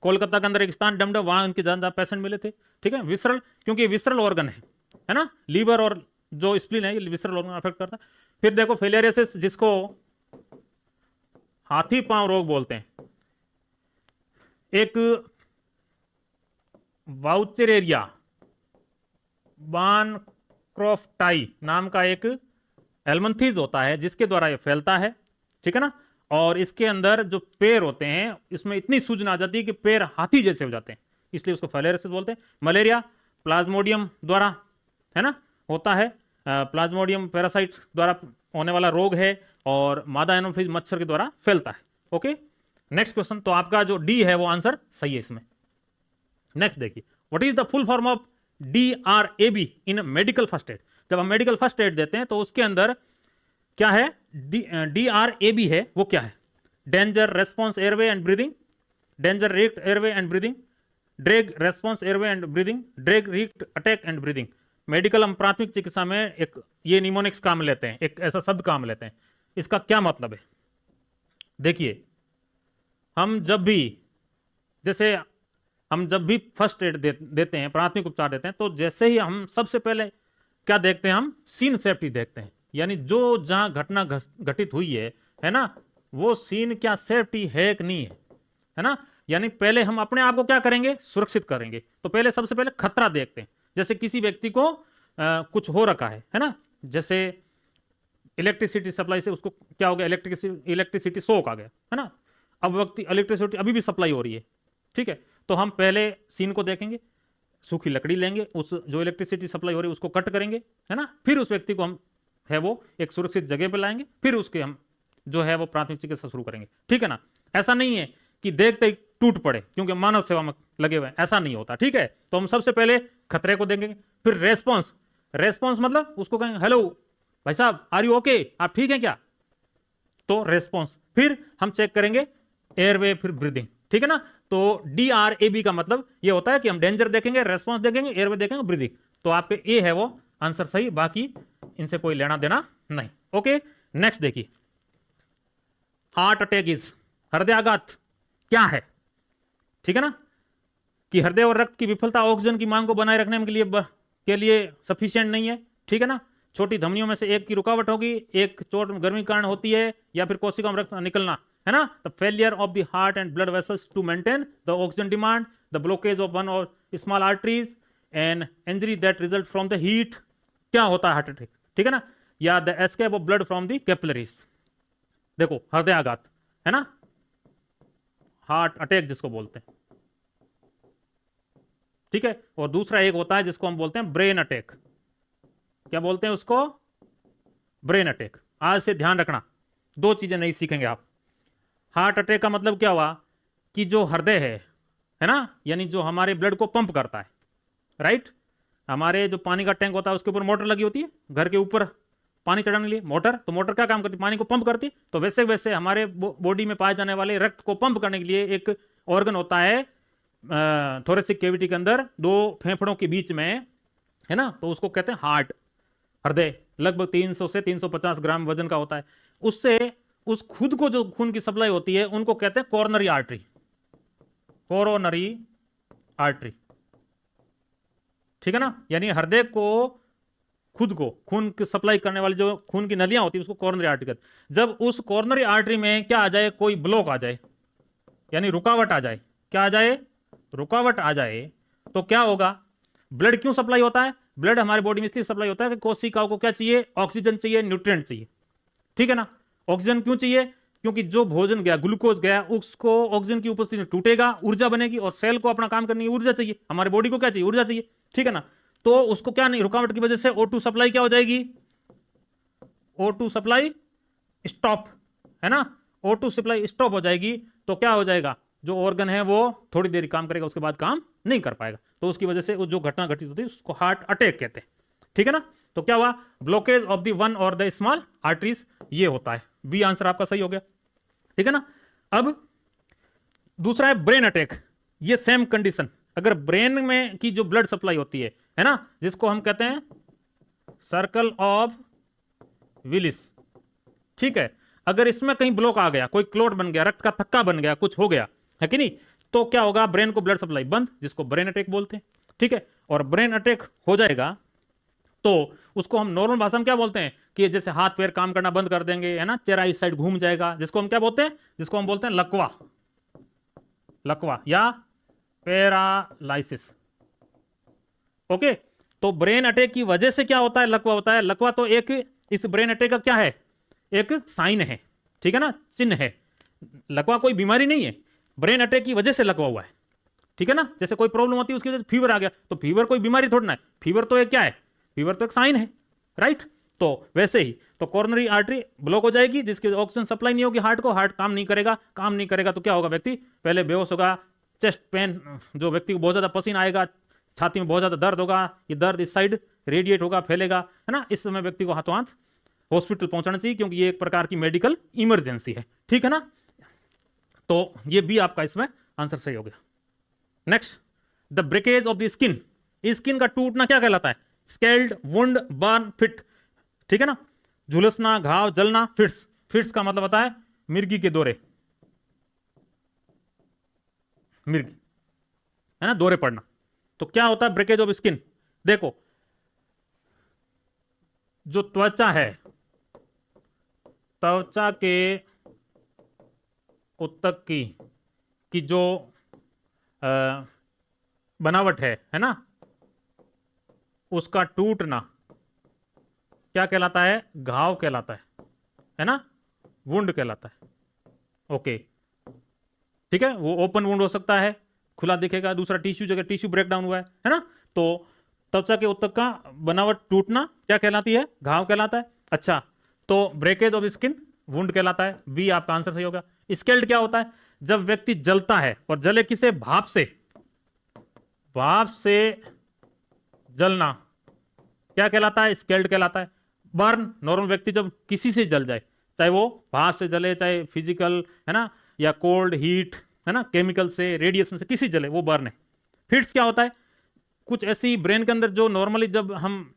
कोलकाता के अंदर एक स्थान डमडम, वहां उनके ज्यादा पेशेंट मिले थे, ठीक है। विसरल क्योंकि विसरल ऑर्गन है ना, लीवर और जो स्प्लीन है ये विसरल ऑर्गन अफेक्ट करता है। फिर देखो फिलेरियासिस जिसको हाथी पांव रोग बोलते हैं, एक वाउचरेरिया बानक्रॉफ्टाई नाम का एक एलमंथीज होता है जिसके द्वारा ये फैलता है, ठीक है ना। और इसके अंदर जो पैर होते हैं इसमें इतनी सूजन आ जाती है कि पैर हाथी जैसे हो जाते हैं, इसलिए उसको फिलेरियासिस बोलते हैं। मलेरिया प्लाज्मोडियम द्वारा, है ना, होता है, प्लाज्मोडियम पैरासाइट द्वारा होने वाला रोग है, और मादा एनोफिलीज मच्छर के द्वारा फैलता है। ओके, नेक्स्ट क्वेश्चन, तो आपका जो डी है वो आंसर सही है इसमें। नेक्स्ट देखिए, what is the full form of DRAB in medical first aid. जब हम मेडिकल फर्स्ट एड देते हैं तो उसके अंदर क्या है, DRAB है, वो क्या है, danger response airway and breathing, danger react airway and breathing, drag response airway and breathing, drag react attack and breathing. Medical हम प्राथमिक चिकित्सा में एक ये निमोनिक्स काम लेते हैं, एक ऐसा शब्द काम लेते हैं, इसका क्या मतलब है। देखिए, हम जब भी जैसे हम जब भी फर्स्ट एड देते हैं, प्राथमिक उपचार देते हैं, तो जैसे ही हम सबसे पहले क्या देखते हैं, हम सीन सेफ्टी देखते हैं, यानी जो जहां घटना घटित हुई है ना, वो सीन क्या सेफ्टी है कि नहीं है ना। यानी पहले हम अपने आप को क्या करेंगे, सुरक्षित करेंगे। तो पहले सबसे पहले खतरा देखते हैं, जैसे किसी व्यक्ति को कुछ हो रखा है ना, जैसे इलेक्ट्रिसिटी सप्लाई से उसको क्या हो गया, इलेक्ट्रिसिटी शॉक आ गया, है ना, अब व्यक्ति इलेक्ट्रिसिटी अभी भी सप्लाई हो रही है, ठीक है। तो हम पहले सीन को देखेंगे, सूखी लकड़ी लेंगे, उस जो इलेक्ट्रिसिटी सप्लाई हो रही है उसको कट करेंगे, है ना, फिर उस व्यक्ति को हम है वो एक सुरक्षित जगह पे लाएंगे, फिर उसके हम जो है वो प्राथमिक चिकित्सा शुरू करेंगे, ठीक है ना। ऐसा नहीं है कि देखते ही टूट पड़े क्योंकि मानव सेवा में लगे हुए हैं, ऐसा नहीं होता, ठीक है। तो हम सबसे पहले खतरे को देंगे, फिर रेस्पॉन्स, रेस्पॉन्स मतलब उसको कहेंगे हेलो भाई साहब आर यू ओके, आप ठीक हैं क्या, तो रेस्पॉन्स, फिर हम चेक करेंगे एयरवे, फिर ब्रीदिंग, ठीक है ना। तो DRAB का मतलब ये होता है कि हम डेंजर देखेंगे, रेस्पॉन्स देखेंगे, एयरवे देखेंगे, ब्रीदिंग। तो आपके ए है वो आंसर सही, बाकी इनसे कोई लेना देना नहीं। ओके, नेक्स्ट देखिए, हार्ट अटैक इज, हृदयाघात क्या है, ठीक है ना, कि हृदय और रक्त की विफलता ऑक्सीजन की मांग को बनाए रखने के लिए सफिशिएंट नहीं है, ठीक है ना। छोटी धमनियों में से एक की रुकावट होगी, एक चोट गर्मी के कारण होती है, या फिर कोशिकाओं में रक्त निकलना, है ना। The failure of the heart and blood vessels to maintain the oxygen demand, the blockage of one or small arteries and injury that result from the heat, क्या होता है हार्ट अटैक, ठीक है ना, या the escape of blood from the capillaries. देखो हृदयाघात है ना, हार्ट अटैक जिसको बोलते हैं, ठीक है। और दूसरा एक होता है जिसको हम बोलते हैं ब्रेन अटैक, क्या बोलते हैं उसको, ब्रेन अटैक। आज से ध्यान रखना, दो चीजें नहीं सीखेंगे आप। हार्ट अटैक का मतलब क्या हुआ कि जो हृदय है ना, यानी जो हमारे ब्लड को पंप करता है, राइट, हमारे जो पानी का टैंक होता है उसके ऊपर मोटर लगी होती है, घर के ऊपर पानी चढ़ाने के लिए मोटर, तो मोटर क्या काम करती है, पानी को पंप करती है। तो वैसे वैसे हमारे बॉडी में पाए जाने वाले रक्त को पंप करने के लिए एक ऑर्गन होता है थोरेसिक कैविटी के अंदर, दो फेफड़ों के बीच में, है ना, तो उसको कहते हैं हार्ट, हृदय। लगभग 300 से 350 ग्राम वजन का होता है। उससे उस खुद को जो खून की सप्लाई होती है उनको कहते हैं कोरोनरी आर्टरी, कोरोनरी आर्टरी, ठीक है ना। यानी हृदय को खुद को खून की सप्लाई करने वाली जो खून की नलियां होती है उसको कोरोनरी आर्टरी कहते हैं। जब उस कोरोनरी आर्टरी में क्या आ जाए, कोई ब्लॉक आ जाए, यानी रुकावट आ जाए, क्या आ जाए, रुकावट आ जाए, तो क्या होगा, ब्लड क्यों सप्लाई होता है, ब्लड हमारे बॉडी में इसलिए सप्लाई होता है कि कोशिकाओं को क्या चाहिए, ऑक्सीजन चाहिए, न्यूट्रिएंट चाहिए, ठीक है ना। ऑक्सीजन क्यों चाहिए, क्योंकि जो भोजन गया, ग्लूकोज गया, उसको ऑक्सीजन की उपस्थिति में टूटेगा, ऊर्जा बनेगी, और सेल को अपना काम करने की ऊर्जा चाहिए, हमारे बॉडी को क्या चाहिए, ऊर्जा चाहिए, ठीक है ना। तो उसको क्या नहीं, रुकावट की वजह से O2 सप्लाई क्या हो जाएगी, O2 सप्लाई स्टॉप, है ना, O2 सप्लाई स्टॉप हो जाएगी, तो क्या हो जाएगा, जो ऑर्गन है वो थोड़ी देर काम करेगा, उसके बाद काम नहीं कर पाएगा। तो उसकी वजह से जो घटना घटित होती है उसको हार्ट अटैक कहते हैं, ठीक है ना। तो क्या हुआ, ब्लॉकेज ऑफ द वन और द स्मॉल आर्टरीज, ये होता है। बी आंसर आपका सही हो गया, ठीक है ना। अब दूसरा है ब्रेन अटैक, ये सेम कंडीशन, अगर ब्रेन में की जो ब्लड सप्लाई होती है ना, जिसको हम कहते हैं सर्कल ऑफ विलिस, ठीक है, अगर इसमें कहीं ब्लॉक आ गया, कोई क्लोट बन गया, रक्त का थक्का बन गया, कुछ हो गया है कि नहीं, तो क्या होगा, ब्रेन को ब्लड सप्लाई बंद, जिसको ब्रेन अटैक बोलते हैं, ठीक है। और ब्रेन अटैक हो जाएगा तो उसको हम नॉर्मल भाषा में क्या बोलते हैं, कि जैसे हाथ पैर काम करना बंद कर देंगे, है ना, चेहरा इस साइड घूम जाएगा, जिसको हम क्या बोलते हैं, जिसको हम बोलते हैं लकवा, लकवा या पैरालाइसिस। ओके, तो ब्रेन अटैक की वजह से क्या होता है, लकवा होता है। लकवा तो एक, इस ब्रेन अटैक का क्या है, एक साइन है, ठीक है ना, चिन्ह है। लकवा कोई बीमारी नहीं है, ब्रेन अटैक की वजह से लकवा हुआ है, ठीक है ना। जैसे कोई प्रॉब्लम होती है उसकी वजह से फीवर आ गया, तो फीवर कोई बीमारी थोड़ी ना है, फीवर तो एक क्या है, फीवर तो एक साइन है, राइट। तो वैसे ही तो कोरोनरी आर्टरी ब्लॉक हो जाएगी, जिसकी ऑक्सीजन सप्लाई नहीं होगी हार्ट को, हार्ट काम नहीं करेगा, काम नहीं करेगा तो क्या होगा, व्यक्ति पहले बेहोश होगा, चेस्ट पेन, जो व्यक्ति को बहुत ज्यादा पसीना आएगा, छाती में बहुत ज्यादा दर्द होगा, ये दर्द इस साइड रेडिएट होगा, फैलेगा, है ना। इस समय व्यक्ति को हाथों हाथ हॉस्पिटल पहुंचाना चाहिए, क्योंकि ये एक प्रकार की मेडिकल इमरजेंसी है, ठीक है ना। तो ये भी आपका इसमें आंसर सही हो गया। Next, the breakage of the skin, skin का टूटना क्या कहलाता है, स्केल्ड, वुंड, बर्न, फिट, ठीक है ना। झुलसना, घाव, जलना, फिट्स, फिट्स का मतलब होता है मिर्गी के दौरे, मिर्गी, है ना, दौरे पड़ना। तो क्या होता है ब्रेकेज ऑफ स्किन, देखो जो त्वचा है, त्वचा के उत्तक की जो बनावट है ना, उसका टूटना क्या कहलाता है, घाव कहलाता है ना, वुंड कहलाता है। ओके, ठीक है, वो ओपन वुंड हो सकता है, खुला दिखेगा, दूसरा टिश्यू जगह टिश्यू ब्रेक डाउन हुआ है ना। तो त्वचा के ऊतक का बनावट टूटना क्या कहलाती है? घाव कहलाता है। अच्छा, तो ब्रेकेज ऑफ स्किन वुंड कहलाता है। बी आपका आंसर सही होगा। स्केल्ड क्या होता है? जब व्यक्ति जलता है, और जले किसे? भाप से। भाप से जलना क्या कहलाता है? स्केल्ड कहलाता है। बर्न, नॉर्मल व्यक्ति जब किसी से जल जाए, चाहे वो भाप से जले, चाहे फिजिकल है ना, या कोल्ड हीट है ना, केमिकल से, रेडिएशन से, किसी जले, वो बर्न है। फिट्स क्या होता है? कुछ ऐसी ब्रेन के अंदर जो नॉर्मली जब हम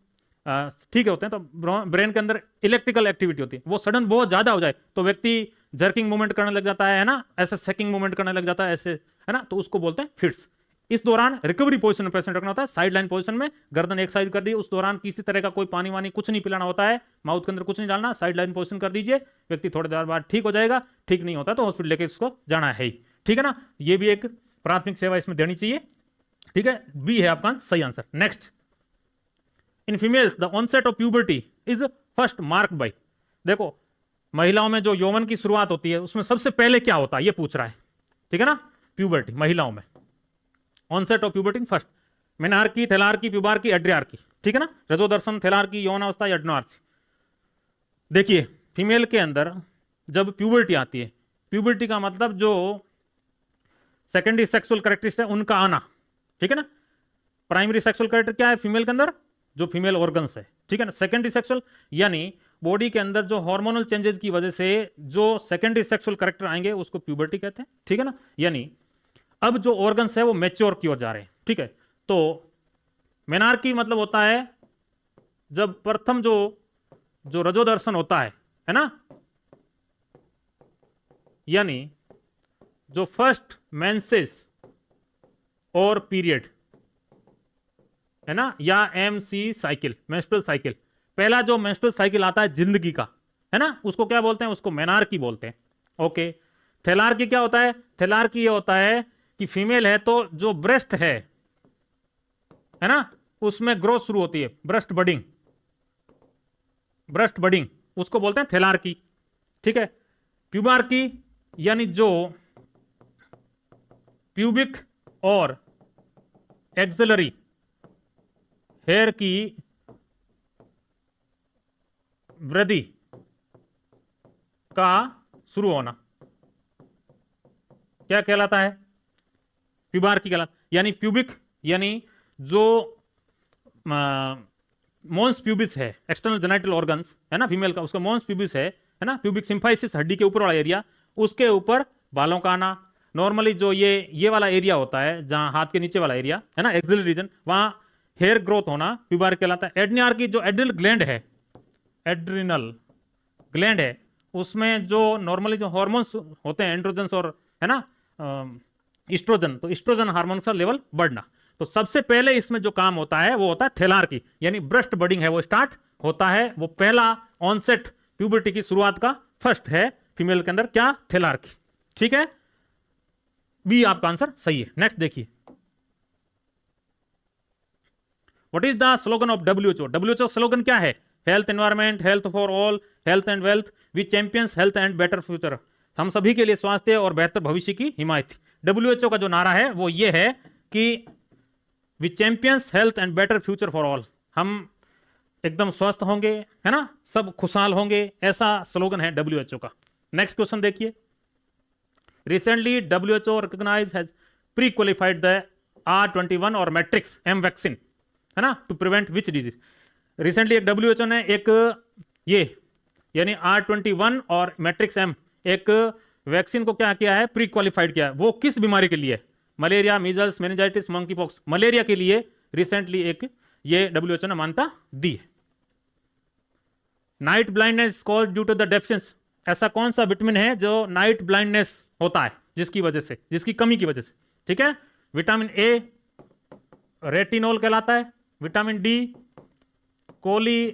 ठीक होते हैं तो ब्रेन के अंदर इलेक्ट्रिकल एक्टिविटी होती है, वो सडन बहुत ज्यादा हो जाए तो व्यक्ति जर्किंग मूवमेंट करने लग जाता है ना, ऐसे सेकिंग मूवमेंट करने लग जाता है ऐसे, है ना, तो उसको बोलते हैं फिट्स। इस दौरान रिकवरी पोजीशन में पेशेंट रखना होता है, साइड लाइन पोजीशन में, गर्दन एक साइड कर दी। उस दौरान किसी तरह का कोई पानी वानी कुछ नहीं पिलाना होता है, माउथ के अंदर कुछ नहीं डालना, साइड लाइन पोजीशन कर दीजिए, व्यक्ति थोड़ी देर बाद ठीक हो जाएगा। ठीक नहीं होता तो हॉस्पिटल लेके इसको जाना है ही, ठीक है ना। ये भी एक प्राथमिक सेवा इसमें देनी चाहिए, ठीक है। बी है आपका सही answer. Next, in females the onset of puberty is first marked by. देखो, महिलाओं में जो यौवन की शुरुआत होती है उसमें सबसे पहले क्या होता है ये पूछ रहा है, ठीक है ना। प्यूबर्टी महिलाओं में, onset of puberty first, menarche, thelarche, pubarche, एड्रियार्की, ठीक है ना। रजोदर्शन, थैलार्की, यौनावस्था या एड्नोआर्ची। देखिए, फीमेल के अंदर जब प्यूबर्टी आती है, प्यूबर्टी का मतलब जो सेकेंडरी सेक्सुअल कैरेक्टरिस्टिक है उनका आना, ठीक है ना। प्राइमरी सेक्सुअल कैरेक्टर क्या है फीमेल के अंदर? जो फीमेल ऑर्गन्स है, ठीक है ना। सेकेंडरी सेक्सुअल यानी बॉडी के अंदर जो हार्मोनल चेंजेस की वजह से जो सेकेंडरी सेक्सुअल कैरेक्टर आएंगे उसको प्यूबर्टी कहते हैं, ठीक है ना। यानी अब जो ऑर्गन्स है वो मैच्योर की ओर जा रहे हैं, ठीक है। तो मेनार्की मतलब होता है जब प्रथम जो रजोदर्शन होता है ना, यानी जो फर्स्ट मेंसेस और पीरियड है ना, या एमसी साइकिल, मेंस्ट्रुअल साइकिल, पहला जो मेंस्ट्रुअल साइकिल आता है जिंदगी का, है ना, उसको क्या बोलते हैं? उसको मेनार्की बोलते हैं। ओके, थैलार्की क्या होता है? थैलार्की ये होता है कि फीमेल है तो जो ब्रेस्ट है ना, उसमें ग्रोथ शुरू होती है, ब्रेस्ट बडिंग, ब्रेस्ट बडिंग, उसको बोलते हैं थैलार्की, ठीक है। प्यूबार्की यानी जो प्यूबिक और एक्सिलरी हेयर की वृद्धि का शुरू होना क्या कहलाता है? प्यूबार्की कहलाता, यानी प्यूबिक यानी जो मोन्स प्यूबिस है, एक्सटर्नल जेनिटल ऑर्गन्स है ना फीमेल का, उसका मोन्स प्यूबिस है ना, प्यूबिक सिम्फाइसिस हड्डी के ऊपर वाला एरिया, उसके ऊपर बालों का आना। नॉर्मली जो ये वाला एरिया होता है जहां हाथ के नीचे वाला एरिया है ना, एक्सिलरी रीजन, वहां हेयर ग्रोथ होना प्यूबार्की कहलाता है। एड्नियार्की जो एड्रिनल ग्लैंड है, एड्रिनल ग्लैंड है, उसमें जो नॉर्मली जो हार्मोन्स होते हैं एंड्रोजन्स और है ना इस्ट्रोजन, तो इस्ट्रोजन हार्मोन का लेवल बढ़ना। तो सबसे पहले इसमें जो काम होता है वो होता है थैलार्की, यानी ब्रेस्ट बडिंग है वो स्टार्ट होता है, वो पहला ऑनसेट प्यूबर्टी की शुरुआत का फर्स्ट है फीमेल के अंदर, क्या? थैलार्की, ठीक है। बी आपका आंसर सही है। नेक्स्ट देखिए, what is the slogan of WHO? WHO slogan क्या है? Health environment, health for all, health and wealth, we champions health and better future. हम सभी के लिए स्वास्थ्य और बेहतर भविष्य की हिमायत। डब्ल्यूएचओ का जो नारा है वो ये है कि we champions health and better future for all, हम एकदम स्वस्थ होंगे, है ना, सब खुशहाल होंगे, ऐसा स्लोगन है डब्ल्यूएचओ का। नेक्स्ट क्वेश्चन देखिए, recently WHO recognise has prequalified the R21 और मैट्रिक्स एम वैक्सीन, है ना, to prevent which disease. Recently एक डब्ल्यूएचओ ने एक ये यानी R21 और मैट्रिक्स एम एक वैक्सीन को क्या किया है? प्री क्वालिफाइड किया है। वो किस बीमारी के लिए? Malaria, measles, meningitis, monkey pox. Malaria के लिए रिसेंटली एक ये डब्ल्यूएचओ ने मान्यता दी है। Night blindness caused due to the deficiency, ऐसा कौन सा विटामिन है जो नाइट ब्लाइंडनेस होता है जिसकी वजह से, जिसकी कमी की वजह से? ठीक है, विटामिन ए रेटिनोल कहलाता है, विटामिन डी कोली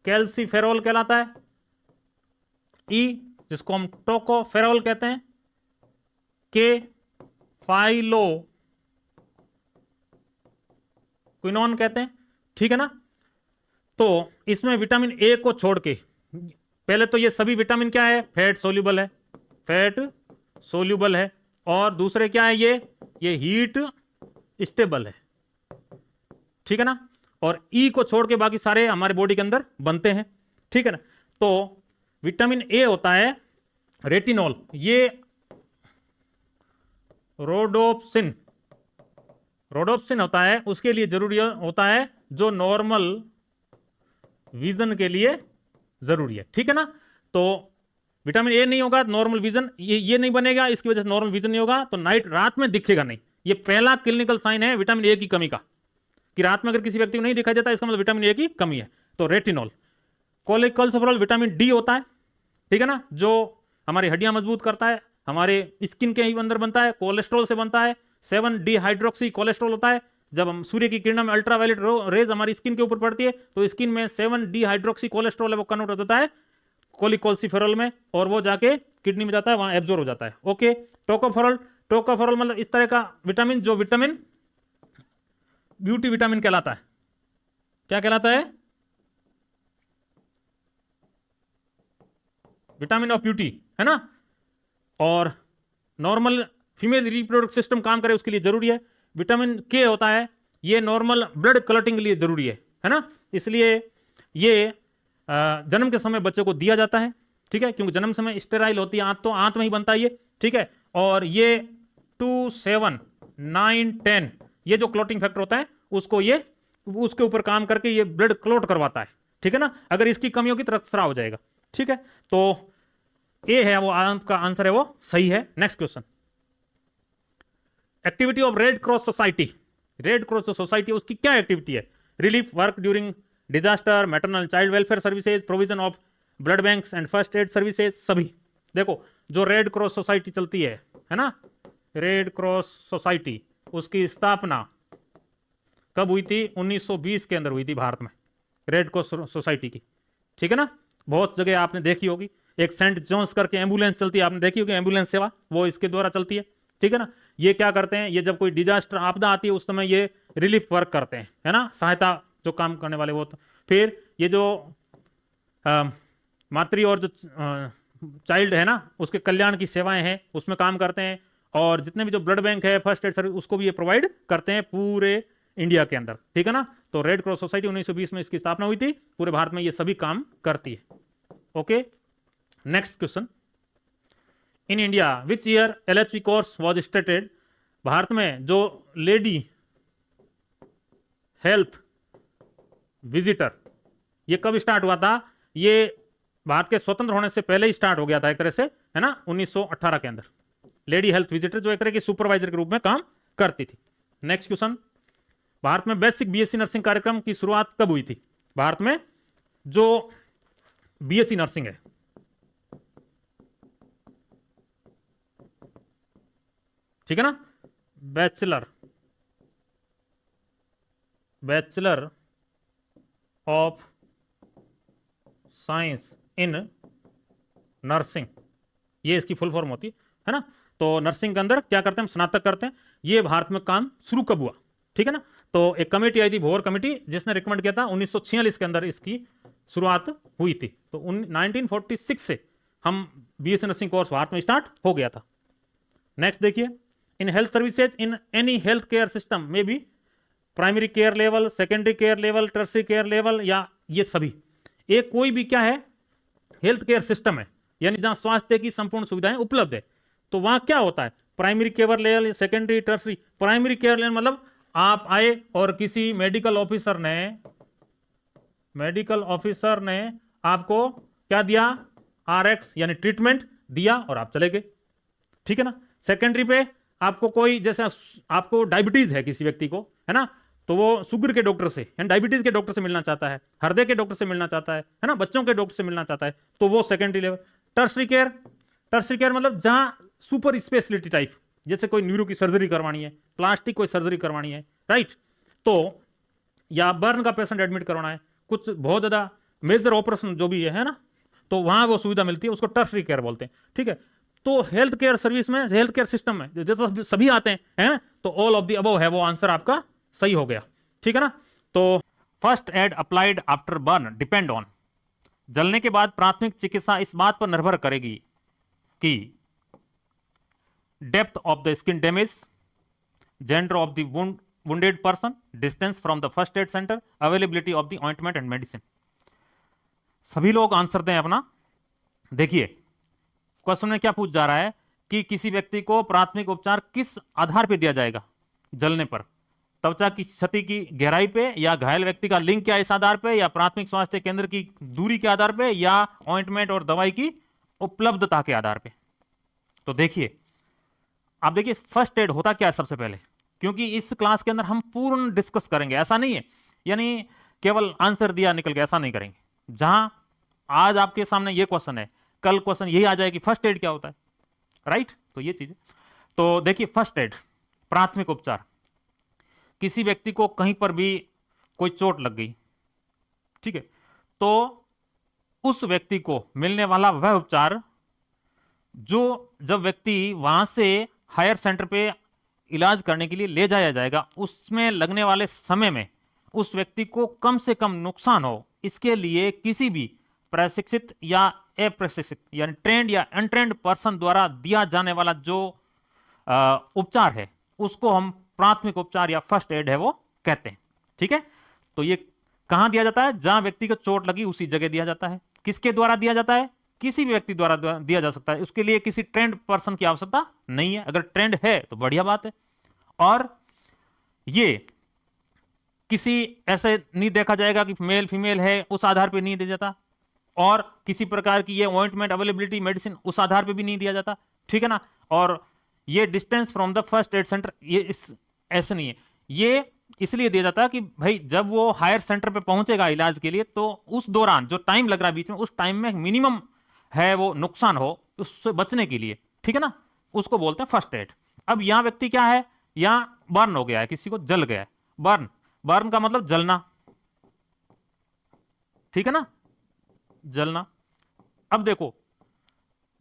कैल्सीफेरोल कहलाता है, ई जिसको हम टोकोफेरोल कहते हैं, के फाइलो क्विनोन कहते हैं, ठीक है ना। तो इसमें विटामिन ए को छोड़ के पहले तो ये सभी विटामिन क्या है? फैट सोल्यूबल है, फैट सोल्यूबल है, और दूसरे क्या है? ये ये हीट स्टेबल है, ठीक है ना। और ई को छोड़ के बाकी सारे हमारे बॉडी के अंदर बनते हैं, ठीक है ना। तो विटामिन ए होता है रेटिनॉल, ये रोडोप्सिन होता है, उसके लिए जरूरी होता है जो नॉर्मल विजन के लिए जरूरी है, ठीक है ना। तो विटामिन ए नहीं होगा नॉर्मल विजन, ये नहीं बनेगा, इसकी वजह से नॉर्मल विजन नहीं होगा, तो नाइट रात में दिखेगा नहीं। ये पहला क्लिनिकल साइन है विटामिन ए की कमी का, कि रात में अगर किसी व्यक्ति को नहीं दिखाई देता इसका मतलब विटामिन ए की कमी है। तो रेटिनॉल। कोलेकोलेस्टेरॉल विटामिन डी होता है, ठीक है ना, जो हमारी हड्डियां मजबूत करता है, हमारे स्किन के अंदर बनता है, कोलेस्ट्रॉल से बनता है। 7 डिहाइड्रोक्सी कोलेस्ट्रॉल होता है, जब हम सूर्य की किरणों में अल्ट्रावायलेट रेज हमारी स्किन के ऊपर पड़ती है तो स्किन में 7 डिहाइड्रोक्सी कोलेस्ट्रॉल है वो कन्वर्ट हो जाता है कोलिकोल्सिफेरॉल में, और वो जाके किडनी में जाता है, वहां एब्जॉर्ब हो जाता है। ओके। टोकोफेरॉल मतलब इस तरह का विटामिन जो विटामिन ब्यूटी विटामिन कहलाता है। क्या कहलाता है? विटामिन ऑफ ब्यूटी, है ना। और नॉर्मल फीमेल रिप्रोडक्टिव सिस्टम काम करे उसके लिए जरूरी है। विटामिन के होता है, ये नॉर्मल ब्लड क्लॉटिंग के लिए जरूरी है ना। इसलिए ये जन्म के समय बच्चे को दिया जाता है, ठीक है, क्योंकि जन्म समय स्टेराइल होती है आंत, तो आंत में ही बनता है ये, ठीक है। और ये 2, 7, 9, 10 ये जो क्लॉटिंग फैक्टर होता है उसको ये उसके ऊपर काम करके ये ब्लड क्लॉट करवाता है, ठीक है ना। अगर इसकी कमी होगी तो रक्तस्राव हो जाएगा, ठीक है। तो ए है वो आपका आंसर है, वो सही है। Next question, activity of red cross society. Red cross जो सोसाइटी है उसकी क्या एक्टिविटी है? Relief work during disaster, maternal child welfare services, provision of blood banks and first aid services, सभी। देखो जो रेड क्रॉस सोसाइटी चलती है ना, रेड क्रॉस सोसाइटी, उसकी स्थापना कब हुई थी? 1920 के अंदर हुई थी भारत में, रेड क्रॉस सोसाइटी की, ठीक है ना। बहुत जगह आपने देखी होगी, एक सेंट जॉन्स करके एम्बुलेंस चलती है, आपने देखी होगी एम्बुलेंस सेवा, वो इसके द्वारा चलती है, ठीक है ना। ये क्या करते हैं, ये जब कोई डिजास्टर आपदा आती है उस समय ये रिलीफ वर्क करते हैं, है ना, सहायता जो काम करने वाले वो। फिर ये जो मातृ और जो चाइल्ड है ना उसके कल्याण की सेवाएं हैं उसमें काम करते हैं, और जितने भी जो ब्लड बैंक है, फर्स्ट एड सर्विस, उसको भी ये प्रोवाइड करते हैं पूरे इंडिया के अंदर, ठीक है ना। तो रेड क्रॉस सोसाइटी 1920 में इसकी स्थापना हुई थी, पूरे भारत में ये सभी काम करती है। Okay. Next question, in India which year LHV course was started. Bharat में जो लेडी हेल्थ विजिटर ये कब स्टार्ट हुआ था? ये भारत के स्वतंत्र होने से पहले ही स्टार्ट हो गया था एक तरह से, है ना, 1918 के अंदर। लेडी हेल्थ विजिटर जो एक तरह की सुपरवाइजर के रूप में काम करती थी। नेक्स्ट क्वेश्चन, भारत में बेसिक BSc नर्सिंग कार्यक्रम की शुरुआत कब हुई थी? भारत में जो BSc नर्सिंग है, ठीक है ना, bachelor of science in nursing, ये इसकी फुल फॉर्म होती है ना। तो नर्सिंग के अंदर क्या करते हैं, हम स्नातक करते हैं। ये भारत में काम शुरू कब हुआ? ठीक है ना। तो एक कमेटी आई थी, भोर कमेटी, जिसने रिकमेंड किया था 1946 के अंदर इसकी शुरुआत हुई थी। तो 1946 से हम BSc नर्सिंग कोर्स भारत में स्टार्ट हो गया था। नेक्स्ट देखिए, in health services in any health care system में भी primary care level, secondary care level, tertiary care level, या ये सभी, एक कोई भी क्या है हेल्थ केयर सिस्टम है, यानी जहां स्वास्थ्य की संपूर्ण सुविधाएं उपलब्ध है, तो वहां क्या होता है, primary care level, secondary, tertiary. Primary care level मतलब आप आए और किसी मेडिकल ऑफिसर ने आपको क्या दिया, RX यानी ट्रीटमेंट दिया और आप चले गए, ठीक है ना। सेकेंडरी पे आपको कोई, जैसे आपको डायबिटीज है किसी व्यक्ति को, है ना, तो वो शुगर के डॉक्टर से यानी डायबिटीज के डॉक्टर से मिलना चाहता है, हृदय के डॉक्टर से मिलना चाहता है ना, बच्चों के डॉक्टर से मिलना चाहता है, तो वो सेकेंडरी लेवल। टर्सरी केयर मतलब जहां सुपर स्पेशलिटी टाइप, जैसे कोई न्यूरो की सर्जरी करवानी है, प्लास्टिक कोई सर्जरी करवानी है, राइट, तो या बर्न का पेशेंट एडमिट करवाना है, कुछ बहुत ज्यादा मेजर ऑपरेशन जो भी है ना, तो वहां वो सुविधा मिलती है, उसको टर्सरी केयर बोलते हैं, ठीक है। तो हेल्थ केयर सर्विस में, हेल्थ केयर सिस्टम में जैसे सभी आते हैं, है ना, तो ऑल ऑफ द अबव है वो आंसर आपका सही हो गया, ठीक है ना। तो first aid applied after burn depend on, जलने के बाद प्राथमिक चिकित्सा इस बात पर निर्भर करेगी कि depth of the skin damage, gender of the wounded person, distance from the first aid center, availability of the ointment and medicine। सभी लोग आंसर दें अपना। देखिए क्वेश्चन में क्या पूछ जा रहा है कि किसी व्यक्ति को प्राथमिक उपचार किस आधार पर दिया जाएगा जलने पर, त्वचा की क्षति की गहराई पे, या घायल व्यक्ति का लिंग क्या इस आधार पे, या प्राथमिक स्वास्थ्य केंद्र की दूरी के आधार पे, या ऑइंटमेंट और दवाई की उपलब्धता के आधार पे। तो देखिए आप देखिए फर्स्ट एड होता क्या है सबसे पहले, क्योंकि इस क्लास के अंदर हम पूर्ण डिस्कस करेंगे, ऐसा नहीं है यानी केवल आंसर दिया निकल गया, ऐसा नहीं करेंगे। जहां आज आपके सामने ये क्वेश्चन है, कल क्वेश्चन यही आ जाए कि फर्स्ट एड क्या होता है, राइट। तो ये चीज है। तो देखिए फर्स्ट एड प्राथमिक उपचार, किसी व्यक्ति को कहीं पर भी कोई चोट लग गई, ठीक है, तो उस व्यक्ति को मिलने वाला वह उपचार जो जब व्यक्ति वहां से हायर सेंटर पे इलाज करने के लिए ले जाया जाएगा, उसमें लगने वाले समय में उस व्यक्ति को कम से कम नुकसान हो, इसके लिए किसी भी प्रशिक्षित या अप्रशिक्षित यानी ट्रेंड या अनट्रेंड पर्सन द्वारा दिया जाने वाला जो उपचार है उसको हम प्राथमिक उपचार या फर्स्ट एड है वो कहते हैं, ठीक है। तो ये कहां दिया जाता है, जहां व्यक्ति को चोट लगी उसी जगह दिया जाता है। किसके द्वारा दिया जाता है, किसी भी व्यक्ति द्वारा दिया जा सकता है, उसके लिए किसी ट्रेंड पर्सन की आवश्यकता नहीं है। अगर ट्रेंड है तो बढ़िया बात है। और ये किसी ऐसे नहीं देखा जाएगा कि मेल फीमेल है उस आधार पर नहीं दिया जाता, और किसी प्रकार की ये ऑइंटमेंट अवेलेबिलिटी मेडिसिन उस आधार पर भी नहीं दिया जाता, ठीक है ना। और ये distance from the first aid centre ये इस ऐसे नहीं है, ये इसलिए दिया जाता है कि भाई जब वो हायर सेंटर पे पहुंचेगा इलाज के लिए तो उस दौरान जो टाइम लग रहा है बीच में, उस टाइम में मिनिमम है वो नुकसान हो उससे बचने के लिए, ठीक है ना, उसको बोलते हैं फर्स्ट एड। अब यहां व्यक्ति क्या है, यहां बर्न हो गया है, किसी को जल गया है, बर्न, बर्न का मतलब जलना, ठीक है ना, जलना। अब देखो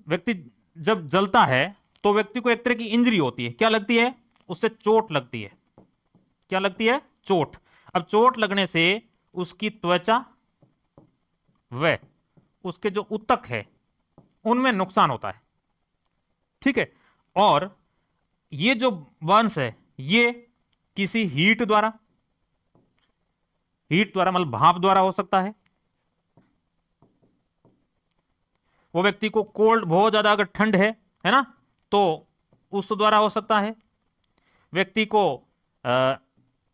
व्यक्ति जब जलता है तो व्यक्ति को एक तरह की इंजरी होती है, क्या लगती है, उससे चोट लगती है, क्या लगती है, चोट। अब चोट लगने से उसकी त्वचा व उसके जो ऊतक है उनमें नुकसान होता है, ठीक है। और ये जो बर्न्स है ये किसी हीट द्वारा मतलब भाप द्वारा हो सकता है। वो व्यक्ति को कोल्ड, बहुत ज्यादा अगर ठंड है ना, तो उस द्वारा हो सकता है। व्यक्ति को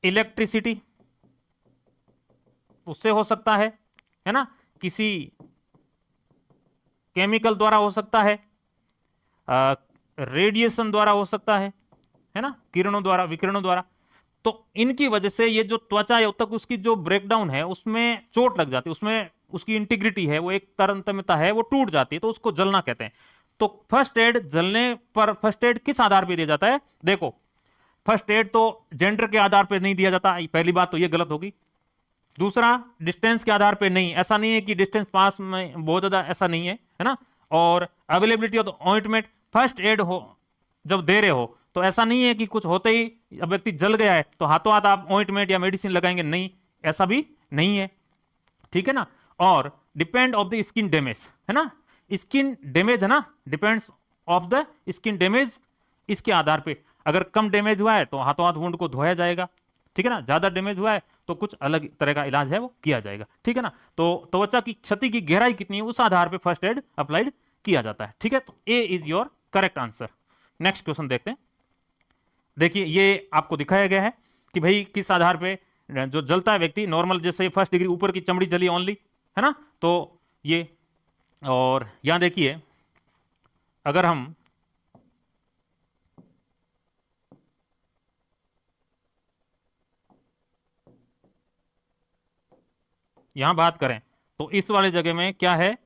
इलेक्ट्रिसिटी उससे हो सकता है ना, किसी केमिकल द्वारा हो सकता है, रेडिएशन द्वारा हो सकता है ना, किरणों द्वारा, विकिरणों द्वारा। तो इनकी वजह से ये जो त्वचा या तक उसकी जो ब्रेकडाउन है उसमें चोट लग जाती है, उसमें उसकी इंटीग्रिटी है, वो एक तरतम्यता है वो टूट जाती है, तो उसको जलना कहते हैं। तो फर्स्ट एड जलने पर फर्स्ट एड किस आधार पर दिया जाता है, देखो फर्स्ट एड तो जेंडर के आधार पर नहीं दिया जाता, पहली बात तो ये गलत होगी। दूसरा डिस्टेंस के आधार पे नहीं, ऐसा नहीं है कि डिस्टेंस पास में बहुत ज्यादा, ऐसा नहीं है ना। और availability of ointment, first aid हो जब दे रहे हो तो ऐसा नहीं है कि कुछ होते ही अब व्यक्ति जल गया है तो हाथों हाथ आप ऑइंटमेंट या मेडिसिन लगाएंगे, नहीं, ऐसा भी नहीं है, ठीक है ना। और depend of the skin damage, है ना, स्किन डैमेज है ना, depends of the skin damage, इसके आधार पे अगर कम डैमेज हुआ है तो हाथों हाथ वुंड को धोया जाएगा, ठीक है ना। ज्यादा डैमेज हुआ है तो कुछ अलग तरह का इलाज है वो किया जाएगा, ठीक है ना। तो त्वचा की क्षति की गहराई कितनी है उस आधार पे फर्स्ट एड अप्लाइड किया जाता है, ठीक है। तो A is your correct answer. Next question देखते हैं। देखिए ये आपको दिखाया गया है कि भाई किस आधार पे जो जलता है व्यक्ति, नॉर्मल जैसे फर्स्ट डिग्री ऊपर की चमड़ी जली ओनली, है ना, तो ये। और यहां देखिए अगर हम यहां बात करें तो इस वाले जगह में क्या है,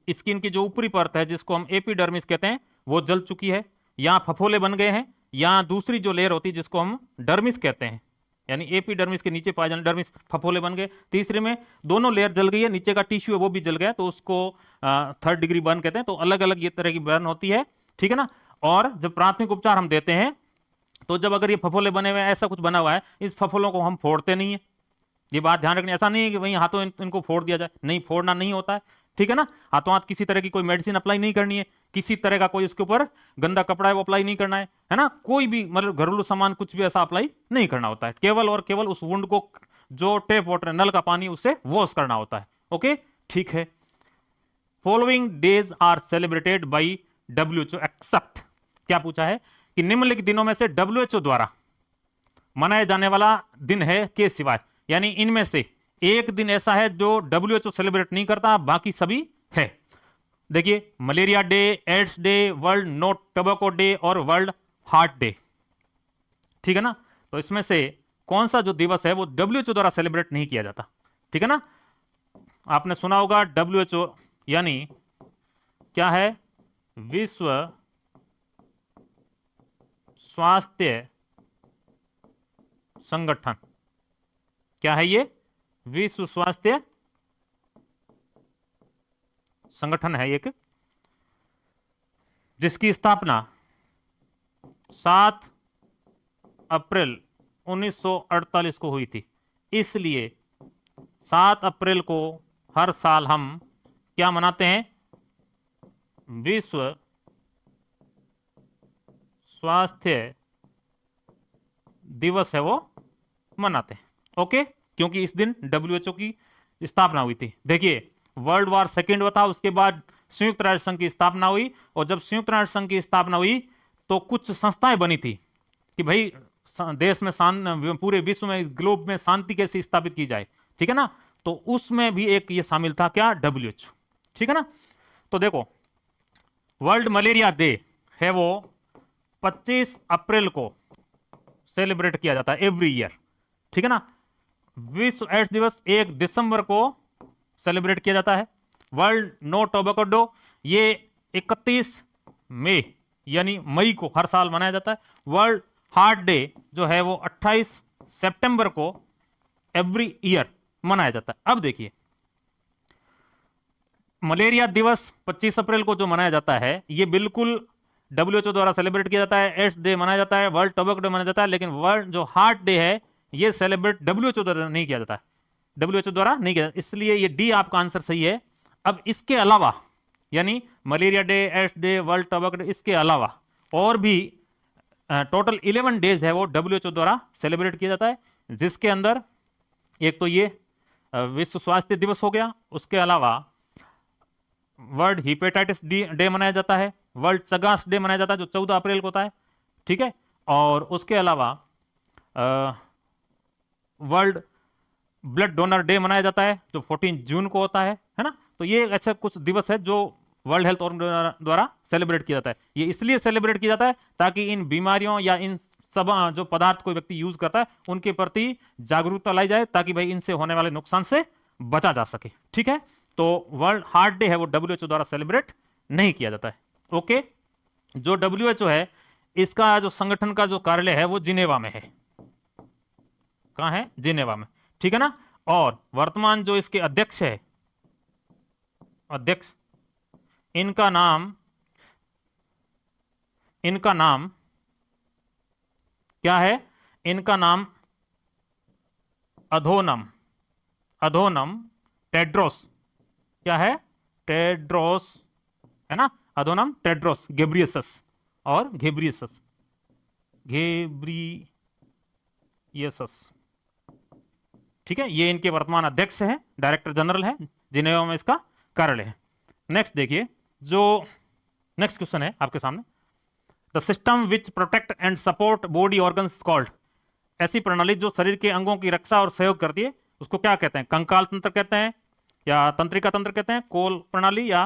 स्किन की जो ऊपरी परत है जिसको हम एपिडर्मिस कहते हैं वो जल चुकी है, यहां फफोले बन गए हैं, यहां दूसरी जो लेयर होती है जिसको हम डर्मिस कहते हैं, यानी एपिडर्मिस के नीचे पाए जाने डर्मिस, फफोले बन गए। तीसरे में दोनों लेयर जल गई है, नीचे का टिश्यू है वो भी जल गया, तो उसको थर्ड डिग्री बर्न कहते हैं। तो अलग अलग ये तरह की बर्न होती है, ठीक है ना। और जब प्राथमिक उपचार हम देते हैं तो जब अगर ये फफोले बने हुए ऐसा कुछ बना हुआ है, इस फफोलों को हम फोड़ते नहीं है, ये बात ध्यान रखनी। ऐसा नहीं है कि वहीं हाथों इनको फोड़ दिया जाए, नहीं, फोड़ना नहीं होता है, ठीक है ना। हाथों हाथ किसी तरह की कोई मेडिसिन अप्लाई नहीं करनी है, किसी तरह का कोई उसके ऊपर गंदा कपड़ा है वो अप्लाई नहीं करना है ना, कोई भी मतलब घरेलू सामान कुछ भी ऐसा अप्लाई नहीं करना होता है, केवल और केवल उस वुंड को जो टेप वाटर नल का पानी उससे वॉश करना होता है। ओके ठीक है। Following days are celebrated by WHO except, क्या पूछा है कि निम्नलिखित दिनों में से WHO द्वारा मनाया जाने वाला दिन है के सिवाय, यानी इनमें से एक दिन ऐसा है जो WHO सेलिब्रेट नहीं करता, बाकी सभी है। देखिए malaria day, AIDS day, world no tobacco day और वर्ल्ड हार्ट डे, ठीक है ना। तो इसमें से कौन सा जो दिवस है वो WHO द्वारा सेलिब्रेट नहीं किया जाता, ठीक है ना। आपने सुना होगा WHO यानी क्या है, विश्व स्वास्थ्य संगठन। क्या है ये, विश्व स्वास्थ्य संगठन है एक, जिसकी स्थापना 7 अप्रैल 1948 को हुई थी। इसलिए 7 अप्रैल को हर साल हम क्या मनाते हैं, विश्व स्वास्थ्य दिवस है वो मनाते हैं। ओके, क्योंकि इस दिन WHO की स्थापना हुई थी। देखिए वर्ल्ड वॉर सेकेंड हुआ था, उसके बाद संयुक्त राष्ट्र संघ की स्थापना हुई, और जब संयुक्त राष्ट्र संघ की स्थापना हुई तो कुछ संस्थाएं बनी थी कि भाई देश में पूरे विश्व में, ग्लोब में शांति कैसे स्थापित की जाए, ठीक है ना। तो उसमें भी एक ये शामिल था, क्या, WHO, ठीक है ना। तो देखो वर्ल्ड मलेरिया डे है वो 25 अप्रैल को सेलिब्रेट किया जाता है एवरी ईयर, ठीक है ना। विश्व एड्स दिवस 1 दिसंबर को सेलिब्रेट किया जाता है। वर्ल्ड नो टोबैको डे ये 31 मई यानी मई को हर साल मनाया जाता है। वर्ल्ड हार्ट डे जो है वो 28 सितंबर को एवरी ईयर मनाया जाता है। अब देखिए मलेरिया दिवस 25 अप्रैल को जो मनाया जाता है ये बिल्कुल WHO द्वारा सेलिब्रेट किया जाता है, एड्स डे मनाया जाता है, वर्ल्ड टोबैको डे मनाया जाता है, लेकिन वर्ल्ड जो हार्ट डे है ये सेलिब्रेट WHO द्वारा नहीं किया जाता है, WHO द्वारा नहीं किया जाता, इसलिए ये डी आपका आंसर सही है। अब इसके अलावा यानी malaria day, AIDS day, world tobacco day, इसके अलावा और भी टोटल 11 डेज है वो WHO द्वारा सेलिब्रेट किया जाता है, जिसके अंदर एक तो ये विश्व स्वास्थ्य दिवस हो गया, उसके अलावा वर्ल्ड हिपेटाइटिस डे मनाया जाता है, वर्ल्ड चगास डे मनाया जाता है जो 14 अप्रैल को होता है, ठीक है, और उसके अलावा वर्ल्ड ब्लड डोनर डे मनाया जाता है जो 14 जून को होता है ना। तो ये ऐसे कुछ दिवस है जो वर्ल्ड हेल्थ ऑर्गेनाइजेशन द्वारा सेलिब्रेट किया जाता है। ये इसलिए सेलिब्रेट किया जाता है ताकि इन बीमारियों या इन सब जो पदार्थ कोई व्यक्ति यूज करता है उनके प्रति जागरूकता लाई जाए, ताकि भाई इनसे होने वाले नुकसान से बचा जा सके, ठीक है। तो वर्ल्ड हार्ट डे है वो WHO द्वारा सेलिब्रेट नहीं किया जाता है। ओके, जो WHO है इसका जो संगठन का जो कार्यालय है वो जिनेवा में है। कहां है, जिनेवा में, ठीक है ना। और वर्तमान जो इसके अध्यक्ष है, अध्यक्ष, इनका नाम क्या है, इनका नाम अधोनम टेड्रोस, क्या है, टेड्रोस है ना, अधोनम टेड्रोस घेब्रियसस और घेब्रियसस, ठीक है। ये इनके वर्तमान अध्यक्ष है, डायरेक्टर जनरल है, जिनेवा में इसका कार्यालय है। नेक्स्ट देखिए, जो नेक्स्ट क्वेश्चन है आपके सामने, the system which protect and support body organs called, ऐसी प्रणाली जो शरीर के अंगों की रक्षा और सहयोग करती है उसको क्या कहते हैं, कंकाल तंत्र कहते हैं या तंत्रिका तंत्र कहते हैं, कोल प्रणाली या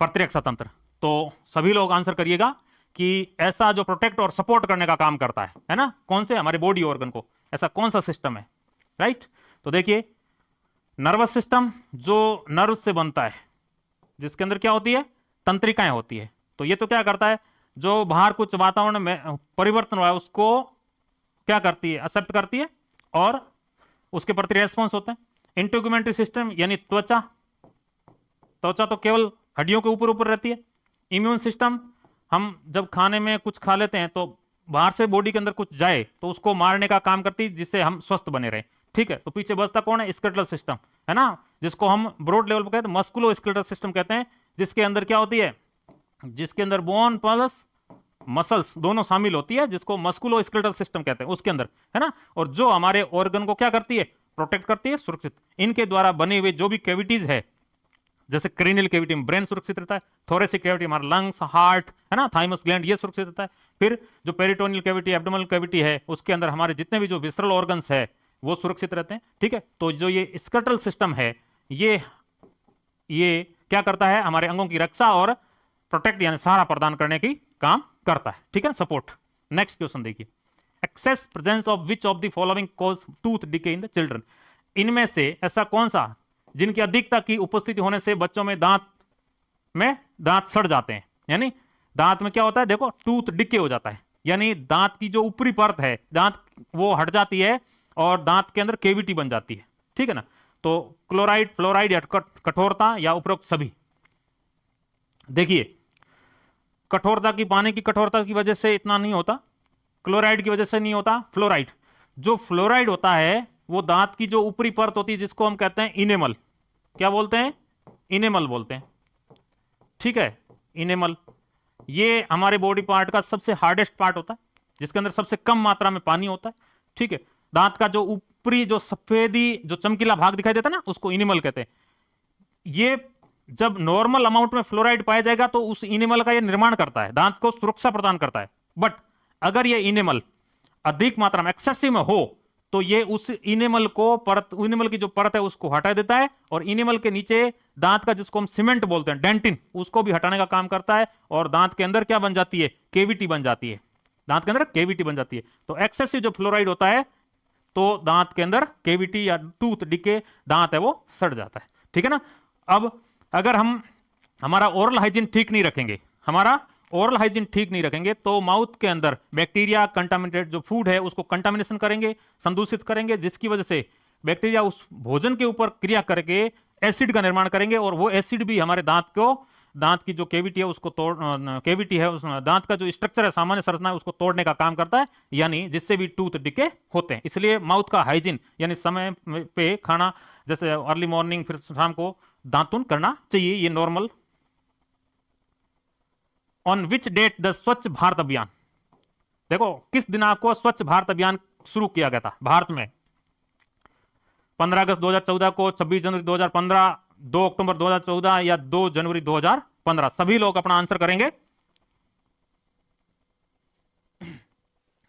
प्रतिरक्षा तंत्र। तो सभी लोग आंसर करिएगा कि ऐसा जो प्रोटेक्ट और सपोर्ट करने का काम करता है ना, कौन से, हमारे बॉडी ऑर्गन को, ऐसा कौन सा सिस्टम है, राइट। तो देखिए नर्वस सिस्टम जो नर्व से बनता है, जिसके अंदर क्या होती है, तंत्रिकाएं होती है। तो ये तो क्या करता है, जो बाहर कुछ वातावरण में परिवर्तन हुआ है उसको क्या करती है, एक्सेप्ट करती है और उसके प्रति रेस्पॉन्स होते हैं। इंटीग्यूमेंट्री सिस्टम यानी त्वचा तो केवल हड्डियों के ऊपर रहती है। इम्यून सिस्टम, हम जब खाने में कुछ खा लेते हैं तो बाहर से बॉडी के अंदर कुछ जाए तो उसको मारने का काम करती है जिससे हम स्वस्थ बने रहे, ठीक है। तो पीछे बचता कौन है, स्केलेटल सिस्टम है ना, जिसको हम ब्रॉड लेवल पर कहते हैं मस्कुलोस्केलेटल सिस्टम कहते हैं, जिसके अंदर क्या होती है, जिसके अंदर बोन प्लस मसल्स दोनों शामिल होती है, जिसको मस्कुलोस्केलेटल सिस्टम कहते हैं, उसके अंदर, है ना। और जो हमारे ऑर्गन को क्या करती है, प्रोटेक्ट करती है, सुरक्षित। इनके द्वारा बने हुए जो भी कैविटीज है, जैसे क्रेनियल कैविटी में ब्रेन सुरक्षित रहता है, थोरेसिक कैविटी हमारा लंग्स, हार्ट, है ना, थाइमस ग्लैंड, ये सुरक्षित रहता है। फिर जो पेरिटोनियल कैविटी, एब्डोमिनल कैविटी है, उसके अंदर हमारे जितने भी जो विसरल ऑर्गन्स है वो सुरक्षित रहते हैं, ठीक है। तो जो ये स्केलेटल सिस्टम है, ये क्या करता है, हमारे अंगों की रक्षा और प्रोटेक्ट यानी सहारा प्रदान करने की काम करता है, ठीक है, सपोर्ट। नेक्स्ट क्वेश्चन देखिए, excess presence of which of the following cause tooth decay in the children. इनमें से ऐसा कौन सा जिनकी अधिकता की उपस्थिति होने से बच्चों में दांत सड़ जाते हैं, यानी दांत में क्या होता है, देखो टूथ डिके हो जाता है, यानी दांत की जो ऊपरी परत है दांत वो हट जाती है और दांत के अंदर केविटी बन जाती है, ठीक है ना। तो क्लोराइड, फ्लोराइड या कठोरता या उपरोक्त सभी। देखिए कठोरता की, पानी की कठोरता की वजह से इतना नहीं होता, क्लोराइड की वजह से नहीं होता। फ्लोराइड, जो फ्लोराइड होता है वो दांत की जो ऊपरी परत होती है जिसको हम कहते हैं इनेमल, क्या बोलते हैं, इनेमल बोलते हैं, ठीक है, इनेमल। ये हमारे बॉडी पार्ट का सबसे हार्डेस्ट पार्ट होता है, जिसके अंदर सबसे कम मात्रा में पानी होता है, ठीक है। दांत का जो ऊपरी जो सफेदी जो चमकीला भाग दिखाई देता है ना, उसको इनेमल कहते हैं। ये जब नॉर्मल अमाउंट में फ्लोराइड पाया जाएगा तो उस इनेमल का ये निर्माण करता है, दांत को सुरक्षा प्रदान करता है। बट अगर ये इनेमल अधिक मात्रा में, एक्सेसिव में हो, तो ये उस इनेमल की जो परत है उसको हटा देता है, और इनेमल के नीचे दांत का, जिसको हम सीमेंट बोलते हैं, डेंटिन, उसको भी हटाने का काम करता है, और दांत के अंदर क्या बन जाती है, केविटी बन जाती है, दांत के अंदर केविटी बन जाती है। तो एक्सेसिव जो फ्लोराइड होता है तो दांत के अंदर केविटी या टूथ डिके, दांत है वो सड़ जाता है, ठीक है ना। अब अगर हम हमारा ओरल हाइजीन ठीक नहीं रखेंगे, तो माउथ के अंदर बैक्टीरिया कंटामिनेटेड जो फूड है उसको कंटामिनेशन करेंगे, संदूषित करेंगे, जिसकी वजह से बैक्टीरिया उस भोजन के ऊपर क्रिया करके एसिड का निर्माण करेंगे, और वो एसिड भी हमारे दांत की जो केविटी है उसको दांत का जो स्ट्रक्चर है, सामान्य संरचना है, उसको तोड़ने का काम करता है, यानी जिससे भी टूथ डिके होते हैं। इसलिए माउथ का हाइजीन यानी समय पे खाना, जैसे अर्ली मॉर्निंग फिर शाम को दांतुन करना चाहिए, ये normal. On which date the Swachh Bharat अभियान, देखो किस दिनांक को स्वच्छ भारत अभियान शुरू किया गया था भारत में, 15 अगस्त 2014 को, 26 जनवरी 2015, 2 अक्टूबर 2014 या 2 जनवरी 2015। सभी लोग अपना आंसर करेंगे।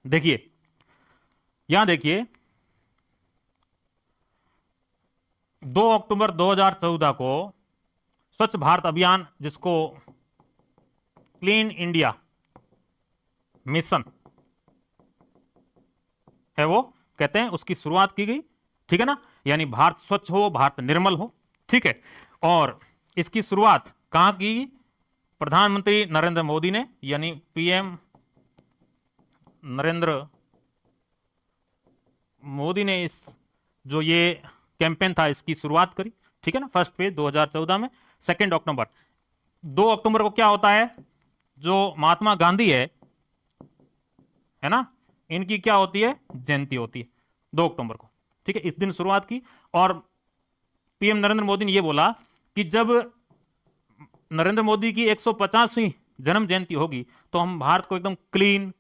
देखिए यहां देखिए 2 अक्टूबर 2014 को स्वच्छ भारत अभियान, जिसको क्लीन इंडिया मिशन है वो कहते हैं, उसकी शुरुआत की गई, ठीक है ना। यानी भारत स्वच्छ हो, भारत निर्मल हो, ठीक है। और इसकी शुरुआत कहां की, प्रधानमंत्री नरेंद्र मोदी ने, यानी पीएम नरेंद्र मोदी ने इस जो ये कैंपेन था इसकी शुरुआत करी, ठीक है ना, फर्स्ट फेज 2014 में। 2 अक्टूबर, 2 अक्टूबर को क्या होता है, जो महात्मा गांधी है ना, इनकी क्या होती है, जयंती होती है 2 अक्टूबर को, ठीक है। इस दिन शुरुआत की, और पीएम नरेंद्र मोदी ने यह बोला कि जब नरेंद्र मोदी की 150वीं जन्म जयंती होगी तो हम भारत को एकदम क्लीन,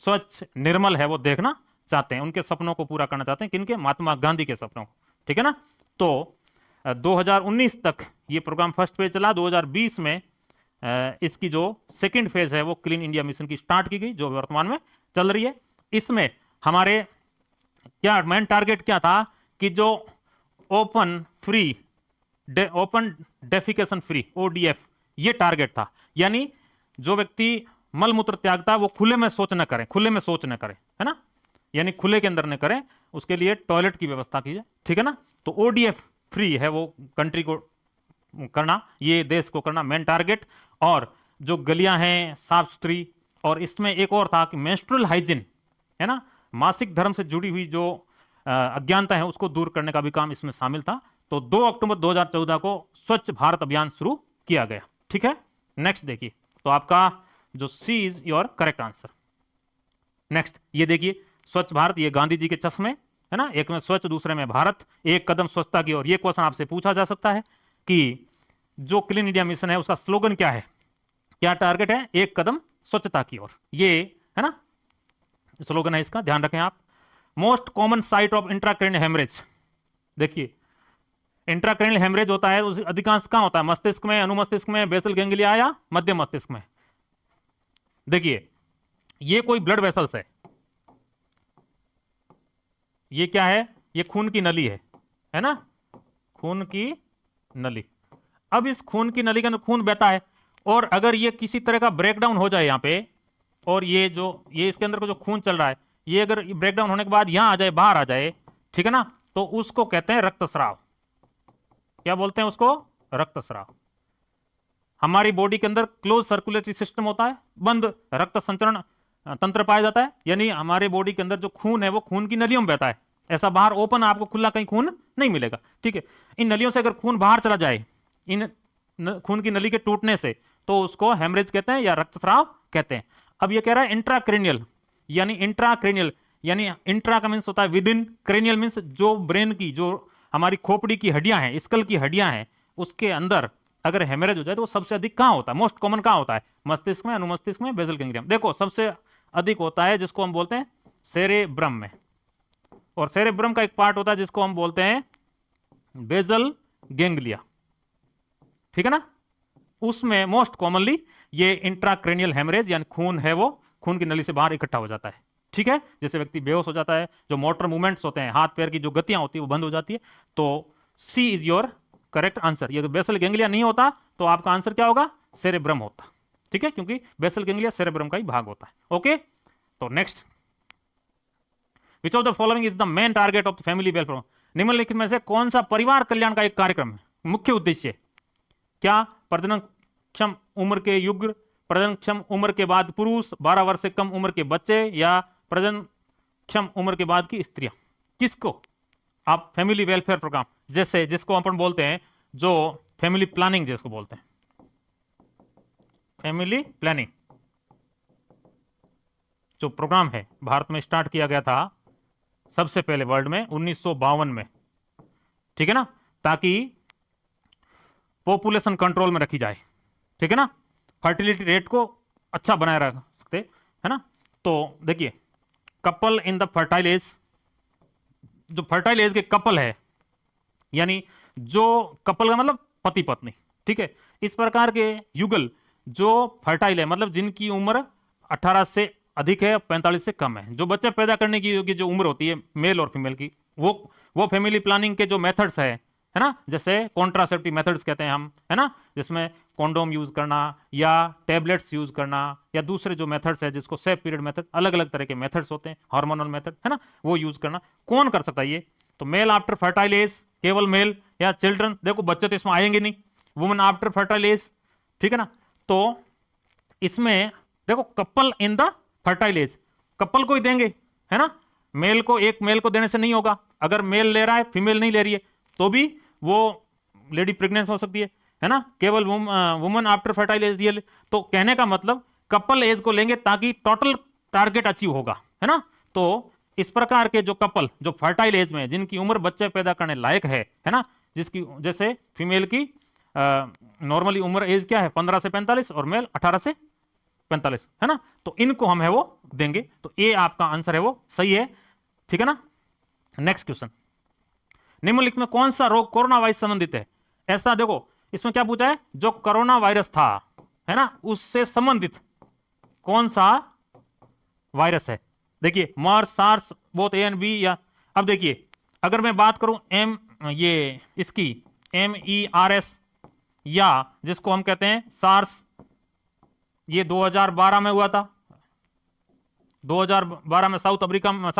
स्वच्छ, निर्मल है वो देखना चाहते हैं, उनके सपनों को पूरा करना चाहते हैं, किनके, महात्मा गांधी के सपनों को, ठीक है ना। तो 2019 तक ये प्रोग्राम फर्स्ट फेज चला। 2020 में इसकी जो सेकंड फेज है वो क्लीन इंडिया मिशन की स्टार्ट की गई, जो वर्तमान में चल रही है। इसमें हमारे क्या मेन टारगेट क्या था कि जो ओपन डेफिकेशन फ्री, ओडीएफ, ये टारगेट था, यानी जो व्यक्ति मलमूत्र त्यागता है वो खुले में शौच न करे, है ना, यानी खुले के अंदर न करें, उसके लिए टॉयलेट की व्यवस्था कीजिए, ठीक है ना। तो ओडीएफ फ्री है वो कंट्री को करना, ये देश को करना मेन टारगेट। और जो गलियां हैं साफ सुथरी, और इसमें एक और था कि मेंस्ट्रुअल हाइजीन, है ना, मासिक धर्म से जुड़ी हुई जो अज्ञानता है उसको दूर करने का भी काम इसमें शामिल था। तो 2 अक्टूबर 2014 को स्वच्छ भारत अभियान शुरू किया गया, ठीक है। नेक्स्ट देखिए, तो आपका जो C is your correct answer. Next ये देखिए, स्वच्छ भारत, ये गांधी जी के चश्मे, है ना, एक में स्वच्छ दूसरे में भारत, एक कदम स्वच्छता की ओर। ये क्वेश्चन आपसे पूछा जा सकता है कि जो क्लीन इंडिया मिशन है उसका स्लोगन क्या है, क्या टारगेट है, एक कदम स्वच्छता की ओर, ये है ना स्लोगन है इसका, ध्यान रखें आप। Most common site of intracranial haemorrhage, देखिए इंट्राक्रैनियल हेमरेज होता है अधिकांश कहां होता है, मस्तिष्क में, अनुमस्तिष्क में, बेसल गैंग्लिया या मध्य मस्तिष्क में। देखिए ये कोई ब्लड वेसल्स है, ये क्या है, ये खून की नली है ना, खून की नली। अब इस खून की नली के अंदर खून बहता है, और अगर ये किसी तरह का ब्रेकडाउन हो जाए यहां पे, और ये इसके अंदर को जो खून चल रहा है, ये अगर ब्रेकडाउन होने के बाद यहां आ जाए, बाहर आ जाए, ठीक है ना, तो उसको कहते हैं रक्तस्राव। क्या बोलते हैं उसको, रक्तस्राव। हमारी बॉडी के अंदर क्लोज सर्कुलेटरी सिस्टम होता है, बंद रक्त संचरण तंत्र पाया जाता है, यानी हमारे बॉडी के अंदर जो खून है वो खून की नलियों में बहता है, ऐसा बाहर ओपन आपको खुला कहीं खून नहीं मिलेगा, ठीक है। इन नलियों से अगर खून बाहर चला जाए, इन खून की नली के टूटने से, तो उसको हेमरेज कहते हैं या रक्तस्राव कहते हैं। अब ये कह रहा है इंट्राक्रेनियल, यानी इंट्रा का मींस होता है विद इन, क्रेनियल मींस जो ब्रेन की, जो हमारी खोपड़ी की हड्डियां हैं, स्कल की हड्डियां हैं, उसके अंदर अगर हेमरेज हो जाए तो वो सबसे अधिक कहां होता है, मोस्ट कॉमन कहां होता है, मस्तिष्क में, अनुमस्तिष्क में, बेसल गैंग्लिया में। देखो सबसे अधिक होता है जिसको हम बोलते हैं सेरेब्रम में, और सेरेब्रम का एक पार्ट होता है जिसको हम बोलते हैं बेसल गैंग्लिया, ठीक है ना, उसमें मोस्ट कॉमनली ये इंट्राक्रेनियल हेमरेज यानी खून है वो खून की नली से बाहर इकट्ठा हो जाता है, ठीक है। जैसे व्यक्ति बेहोश हो जाता है, जो मोटर मूवमेंट्स होते हैं, हाथ पैर की जो गतियां होती है वो बंद हो जाती है, तो C is your correct answer. ये बेसल गैंग्लिया नहीं होता तो आपका आंसर क्या होगा, सेरेब्रम होता, ठीक है, क्योंकि बेसल गैंग्लिया सेरेब्रम का ही भाग होता है। ओके, तो next, which of the following is the main target of the family welfare, निम्नलिखित में से कौन सा परिवार कल्याण का एक कार्यक्रम है, मुख्य उद्देश्य क्या, प्रजननक्षम उम्र के युग्म, प्रजननक्षम उम्र के बाद पुरुष, 12 वर्ष से कम उम्र के बच्चे, या प्रजननक्षम उम्र के बाद की स्त्रियां, किसको आप फैमिली वेलफेयर प्रोग्राम, जैसे जिसको अपन बोलते हैं जो फैमिली प्लानिंग जिसको बोलते हैं, फैमिली प्लानिंग जो प्रोग्राम है भारत में स्टार्ट किया गया था सबसे पहले वर्ल्ड में 1952 में, ठीक है ना, ताकि पॉपुलेशन कंट्रोल में रखी जाए, ठीक है ना, फर्टिलिटी रेट को अच्छा बनाए रख सकते, है ना। तो देखिए couple in the fertile age, जो फर्टाइल एज के कपल है, यानी जो कपल का मतलब पति पत्नी, ठीक है, इस प्रकार के युगल जो फर्टाइल है, मतलब जिनकी उम्र 18 से अधिक है, 45 से कम है, जो बच्चे पैदा करने की जो उम्र होती है मेल और फीमेल की, वो फैमिली प्लानिंग के जो मेथड्स है ना, जैसे कॉन्ट्रासेप्टिव मेथड्स कहते हैं हम, है ना, जिसमें कॉन्डोम यूज करना या टैबलेट्स यूज करना या दूसरे जो मेथड्स है जिसको सेफ पीरियड मेथड, अलग अलग तरह के मेथड्स होते हैं, हार्मोनल मेथड, है ना, वो यूज करना कौन कर सकता है ये, तो मेल आफ्टर फर्टाइल एज, केवल मेल, या चिल्ड्रन, देखो बच्चे तो इसमें आएंगे नहीं, वुमेन आफ्टर फर्टाइल एज, ठीक है ना, तो इसमें देखो couple in the fertile age, couple को ही देंगे, है ना, मेल को, एक मेल को देने से नहीं होगा, अगर मेल ले रहा है फीमेल नहीं ले रही है तो भी वो लेडी प्रेग्नेंट हो सकती है ना, केवल वुमन आफ्टर फर्टाइल एज, ये तो कहने का मतलब कपल एज को लेंगे ताकि टोटल टारगेट अचीव होगा, है ना। तो इस प्रकार के जो कपल जो फर्टाइल एज में जिनकी उम्र बच्चे पैदा करने लायक है ना, जिसकी जैसे फीमेल की नॉर्मली उम्र एज क्या है 15 से 45 और मेल 18 से 45, है ना, तो इनको हम है वो देंगे, तो ये आपका आंसर है वो सही है, ठीक है ना। नेक्स्ट क्वेश्चन, निम्नलिखित में कौन सा रोग कोरोना वायरस संबंधित है, ऐसा देखो इसमें क्या पूछा है, जो कोरोना वायरस था, है ना, उससे संबंधित कौन सा वायरस है, देखिए MERS, SARS, both A and B, या अब देखिए अगर मैं बात करूं ये इसकी MERS, या जिसको हम कहते हैं सार्स, ये 2012 में हुआ था, 2012 में साउथ अफ्रीका में,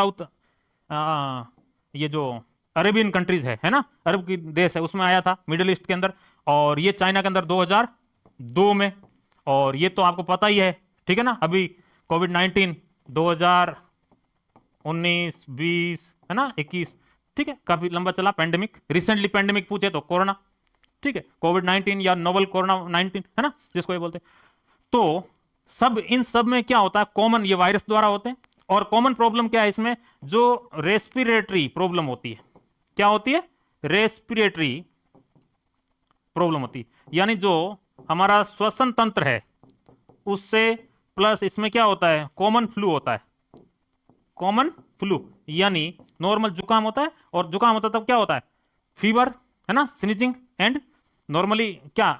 ये जो अरेबियन कंट्रीज है ना, अरब की देश है, उसमें आया था, मिडिल ईस्ट के अंदर, और ये चाइना के अंदर 2002 में, और ये तो आपको पता ही है, ठीक है ना, अभी कोविड-19 2019, 20, है ना, 21, ठीक है, काफी लंबा चला पेंडेमिक, रिसेंटली पेंडेमिक पूछे तो कोरोना, ठीक है, कोविड-19 या नोवल कोरोना 19, है ना, जिसको ये बोलते हैं। तो इन सब में क्या होता है, कॉमन ये वायरस द्वारा होते हैं, और कॉमन प्रॉब्लम क्या है इसमें, जो रेस्पिरेटरी प्रॉब्लम होती है, क्या होती है, रेस्पिरेटरी प्रॉब्लम होती है, यानी जो हमारा श्वसन तंत्र है उससे, प्लस इसमें क्या होता है, कॉमन फ्लू होता है, कॉमन फ्लू, यानी नॉर्मल जुकाम होता है, और जुकाम होता है तब क्या होता है, फीवर, है ना, स्नीजिंग एंड नॉर्मली क्या,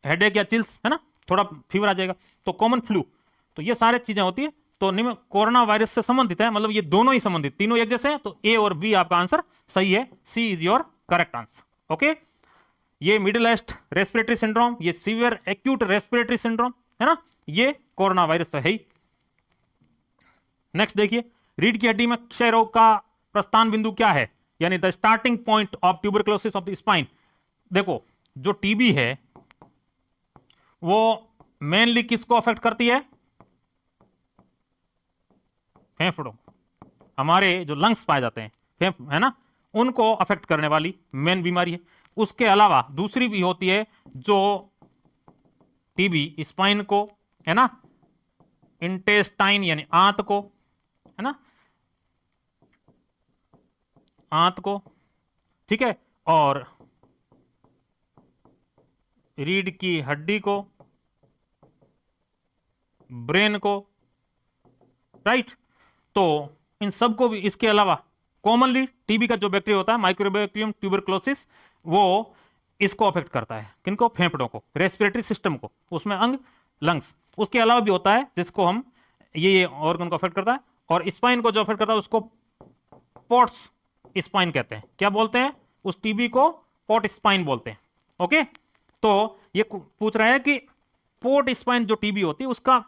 हेडेक या चिल्स, है ना, थोड़ा फीवर आ जाएगा, तो कॉमन फ्लू। तो ये सारे चीजें होती है, तो कोरोना वायरस से संबंधित है, मतलब ये दोनों ही संबंधित, तीनों एक जैसे हैं, तो ए और बी आपका आंसर सही है, C is your correct answer. Okay, ये मिडिल ईस्ट रेस्पिरेटरी सिंड्रोम, ये सीवियर एक्यूट रेस्पिरेटरी सिंड्रोम, है ना, ये कोरोना वायरस तो है ही। नेक्स्ट देखिए, रीढ़ की हड्डी में क्षय रोग का प्रस्थान बिंदु क्या है, यानी the starting point of tuberculosis of the spine. देखो, जो टीबी है वो मेनली किसको अफेक्ट करती है, फेफड़ों, हमारे जो लंग्स पाए जाते हैं, है ना, उनको अफेक्ट करने वाली मेन बीमारी है। उसके अलावा दूसरी भी होती है जो टीबी स्पाइन को, है ना, इंटेस्टाइन यानी आंत को, है ना, आंत को, ठीक है, और रीढ़ की हड्डी को, ब्रेन को, राइट। तो इन सबको भी, इसके अलावा कॉमनली टीबी का जो बैक्टीरिया होता है माइक्रोबैक्टीरियम ट्यूबरक्लोसिस, वो इसको अफेक्ट करता है, किनको, फेफड़ों को, रेस्पिरेटरी सिस्टम को, उसमें अंग लंग्स। उसके अलावा भी होता है जिसको हम ये ऑर्गन को अफेक्ट करता है, और स्पाइन को जो अफेक्ट करता है उसको पोर्ट्स स्पाइन कहते हैं। क्या बोलते हैं, उस टीबी को पोर्ट स्पाइन बोलते हैं। ओके, तो ये पूछ रहा है कि पोर्ट स्पाइन जो टीबी होती है उसका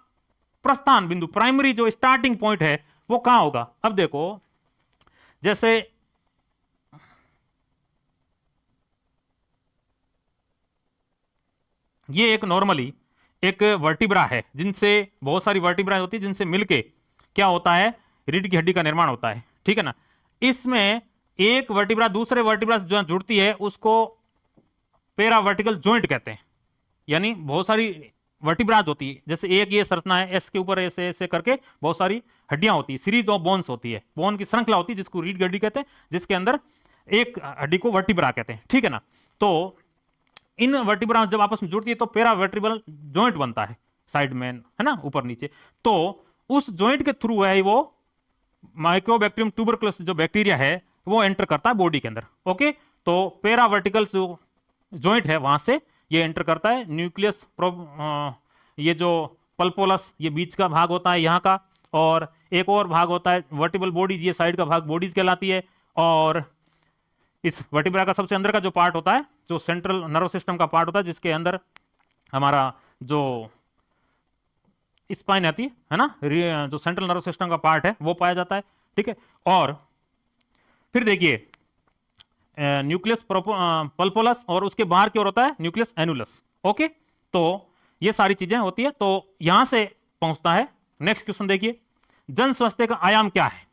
प्रस्थान बिंदु, प्राइमरी जो स्टार्टिंग पॉइंट है वो कहां होगा। अब देखो, जैसे ये एक नॉर्मली एक वर्टिब्रा है, जिनसे बहुत सारी वर्टिब्रा होती है, जिनसे मिलके क्या होता है, रीढ़ की हड्डी का निर्माण होता है, ठीक है ना। इसमें एक वर्टिब्रा दूसरे वर्टिब्रा से जो जुड़ती है उसको पेरा वर्टिकल जॉइंट कहते हैं, यानी बहुत सारी वर्टिब्राज होती है, जैसे एक ये संरचना है, एस के ऊपर ऐसे ऐसे करके बहुत सारी हड्डियां होती है, सीरीज ऑफ बोन्स होती है, बोन की श्रृंखला होती है जिसको रीढ़ की हड्डी कहते हैं, जिसके अंदर एक हड्डी को वर्टिब्रा कहते हैं, ठीक है ना। तो इन वर्टिब्रा जब आपस में जुड़ती है तो पेरा वर्टिब्रल जॉइंट बनता है साइड में, है ना, ऊपर नीचे। तो उस जॉइंट के थ्रू है वो माइक्रोबैक्टीरियम ट्यूबरक्लोसिस जो बैक्टीरिया है वो एंटर करता है बॉडी के अंदर। ओके, तो पेरा वर्टिकल जो जॉइंट है वहां से ये एंटर करता है, न्यूक्लियस ये जो पल्पोलस ये बीच का भाग होता है यहाँ का, और एक और भाग होता है वर्टिबल बॉडीज, ये साइड का भाग बॉडीज कहलाती है। और इस वर्टिब्रा का सबसे अंदर का जो पार्ट होता है, जो सेंट्रल नर्व सिस्टम का पार्ट होता है, जिसके अंदर हमारा जो स्पाइन आती है ना, जो सेंट्रल नर्व सिस्टम का पार्ट है वो पाया जाता है, ठीक है। और फिर देखिए न्यूक्लियस पल्पोलस, और उसके बाहर की ओर होता है न्यूक्लियस एनुलस। ओके, तो ये सारी चीजें होती है, तो यहां से पहुंचता है। नेक्स्ट क्वेश्चन देखिए, जन स्वास्थ्य का आयाम क्या है,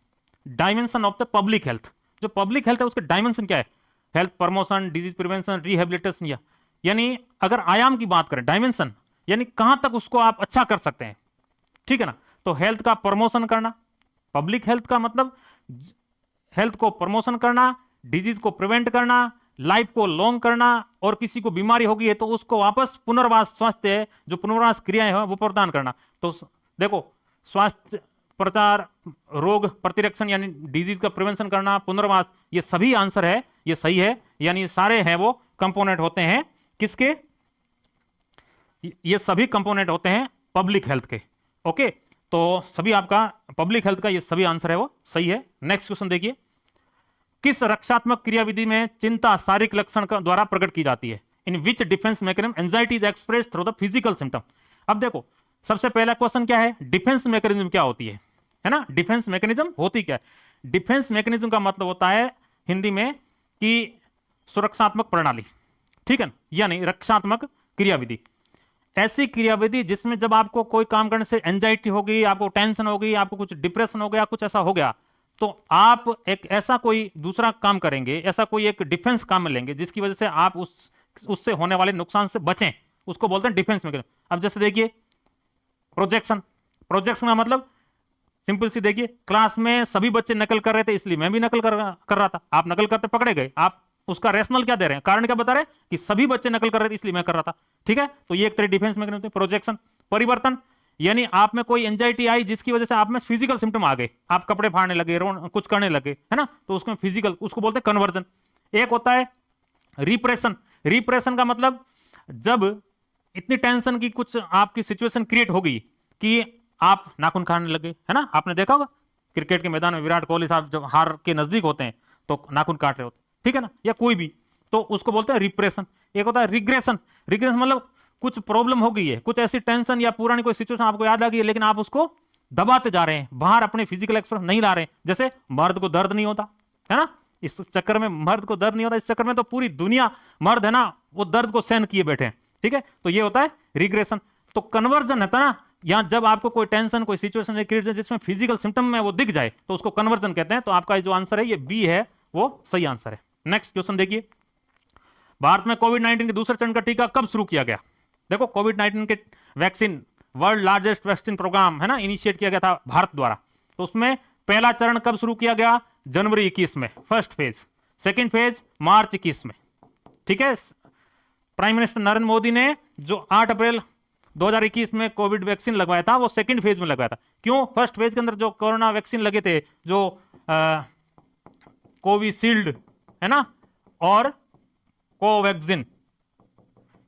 dimension of the public health. जो पब्लिक हेल्थ है उसके डायमेंशन क्या है, health promotion, disease prevention, rehabilitation, यानी अगर आयाम की बात करें, डायमेंशन यानी कहां तक उसको आप अच्छा कर सकते हैं, ठीक है ना। तो हेल्थ का प्रमोशन करना, पब्लिक हेल्थ का मतलब हेल्थ को प्रमोशन करना, डिजीज को प्रिवेंट करना, लाइफ को लॉन्ग करना, और किसी को बीमारी होगी है तो उसको वापस पुनर्वास, स्वास्थ्य जो पुनर्वास क्रियाएं हैं वो प्रदान करना। तो देखो, स्वास्थ्य प्रचार, रोग प्रतिरक्षण यानी डिजीज का प्रिवेंशन करना, पुनर्वास, ये सभी आंसर है, ये सही है, यानी सारे हैं वो कंपोनेंट होते हैं किसके, ये सभी कंपोनेंट होते हैं पब्लिक हेल्थ के। ओके, तो सभी आपका पब्लिक हेल्थ का ये सभी आंसर है वो सही है। नेक्स्ट क्वेश्चन देखिए, किस रक्षात्मक क्रियाविधि में चिंता शारीरिक लक्षण द्वारा प्रकट की जाती है, in which defence mechanism anxiety is expressed through the physical symptom. अब देखो, सबसे पहला क्वेश्चन क्या है, डिफेंस मैकेनिज्म क्या होती है ना, डिफेंस मैकेनिज्म होती क्या है। डिफेंस मैकेनिज्म का मतलब होता है हिंदी में कि सुरक्षात्मक प्रणाली, ठीक है, यानी रक्षात्मक क्रियाविधि, ऐसी क्रियाविधि जिसमें जब आपको कोई काम करने से एंजाइटी हो गई, आपको टेंशन हो गई, आपको कुछ डिप्रेशन हो गया, कुछ ऐसा हो गया, तो आप एक ऐसा कोई दूसरा काम करेंगे, ऐसा कोई एक डिफेंस काम में लेंगे जिसकी वजह से आप उससे होने वाले नुकसान से बचें, उसको बोलते हैं डिफेंस मैकेनिज्म। अब जैसे देखिए प्रोजेक्शन, प्रोजेक्शन का मतलब सिंपल सी देखिए, क्लास में सभी बच्चे नकल कर रहे थे इसलिए मैं भी नकल कर रहा था। आप नकल करते पकड़े गए, आप उसका रेशनल क्या दे रहे हैं, कारण क्या बता रहे हैं कि सभी बच्चे नकल कर रहे थे इसलिए मैं कर रहा था। ठीक है, तो ये एक तरह डिफेंस मैकेनिज्म। प्रोजेक्शन, परिवर्तन, यानी आप में कोई एंजाइटी आई जिसकी वजह से आप में फिजिकल सिम्टम आ गए, आप कपड़े फाड़ने लगे, कुछ करने लगे, है ना, तो उसमें फिजिकल, उसको बोलते हैं कन्वर्जन। एक होता है रिप्रेशन। रिप्रेशन का मतलब जब इतनी टेंशन की कुछ आपकी सिचुएशन क्रिएट हो गई कि आप नाखून खाने लगे, है ना, आपने देखा होगा क्रिकेट के मैदान में विराट कोहली साहब जब हार के नजदीक होते हैं तो नाखून काट रहे होते, ठीक है ना, या कोई भी, तो उसको बोलते हैं रिप्रेशन। एक होता है रिग्रेशन। रिग्रेशन मतलब कुछ प्रॉब्लम हो गई है, कुछ ऐसी टेंशन या पुरानी कोई सिचुएशन आपको याद आ गई है, लेकिन आप उसको दबाते जा रहे हैं, बाहर अपने फिजिकल एक्सप्रेशन नहीं ला रहे हैं। जैसे मर्द को दर्द नहीं होता, है ना, इस चक्कर में मर्द को दर्द नहीं होता, इस चक्कर में तो पूरी दुनिया मर्द है ना वो दर्द को सहन किए बैठे हैं। ठीक है, तो ये होता है रिग्रेशन। तो कन्वर्जन है ना, यहां जब आपको कोई टेंशन, कोई सिचुएशन क्रिएट जिसमें फिजिकल सिम्टम में वो दिख जाए तो उसको कन्वर्जन कहते हैं। तो आपका जो आंसर है ये बी है, वो सही आंसर है। नेक्स्ट क्वेश्चन देखिए, भारत में कोविड-19 के दूसरे चरण का टीका कब शुरू किया गया? देखो, कोविड-19 के vaccine, world largest vaccine programme है ना, इनिशिएट किया गया था भारत द्वारा। तो उसमें पहला चरण कब शुरू किया गया? जनवरी 21 में, फर्स्ट फेज। सेकंड फेज मार्च 21 में। ठीक है, प्राइम मिनिस्टर नरेंद्र मोदी ने जो 8 अप्रैल 2021 में कोविड वैक्सीन लगवाया था वो सेकंड फेज में लगवाया था। क्यों? फर्स्ट फेज के अंदर जो कोरोना वैक्सीन लगे थे, जो कोविशील्ड है ना और कोवैक्सिन,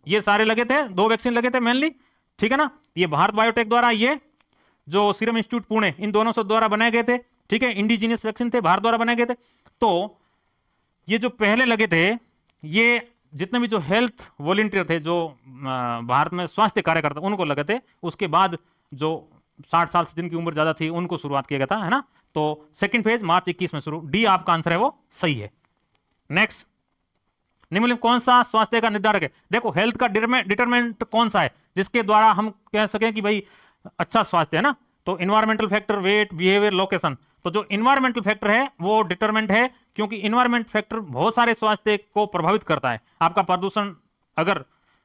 ये सारे लगे थे, 2 वैक्सीन लगे थे मेनली। ठीक है ना, ये भारत बायोटेक द्वारा, ये जो सीरम इंस्टीट्यूट पुणे, इन दोनों से द्वारा बनाए गए थे। ठीक है, इंडिजीनियस वैक्सीन थे, भारत द्वारा बनाए गए थे। तो ये जो पहले लगे थे, ये जितने भी जो हेल्थ वॉलंटियर थे, जो भारत में स्वास्थ्य कार्यकर्ता, उनको लगे थे। उसके बाद जो 60 साल से जिनकी उम्र ज्यादा थी उनको शुरुआत किया गया था, है ना। तो सेकंड फेज मार्च 21 में शुरू। डी आपका आंसर है, वो सही है। नेक्स्ट, निम्नलिखित कौन सा स्वास्थ्य का निर्धारक है? देखो, हेल्थ का डिटरमिनेंट कौन सा है जिसके द्वारा हम कह सकें कि भाई अच्छा स्वास्थ्य है ना? तो environmental factor, weight, behaviour, location. तो जो इन्वायरमेंटल फैक्टर है वो डिटरमेंट है, क्योंकि इन्वायरमेंट फैक्टर बहुत सारे स्वास्थ्य को प्रभावित करता है। आपका प्रदूषण, अगर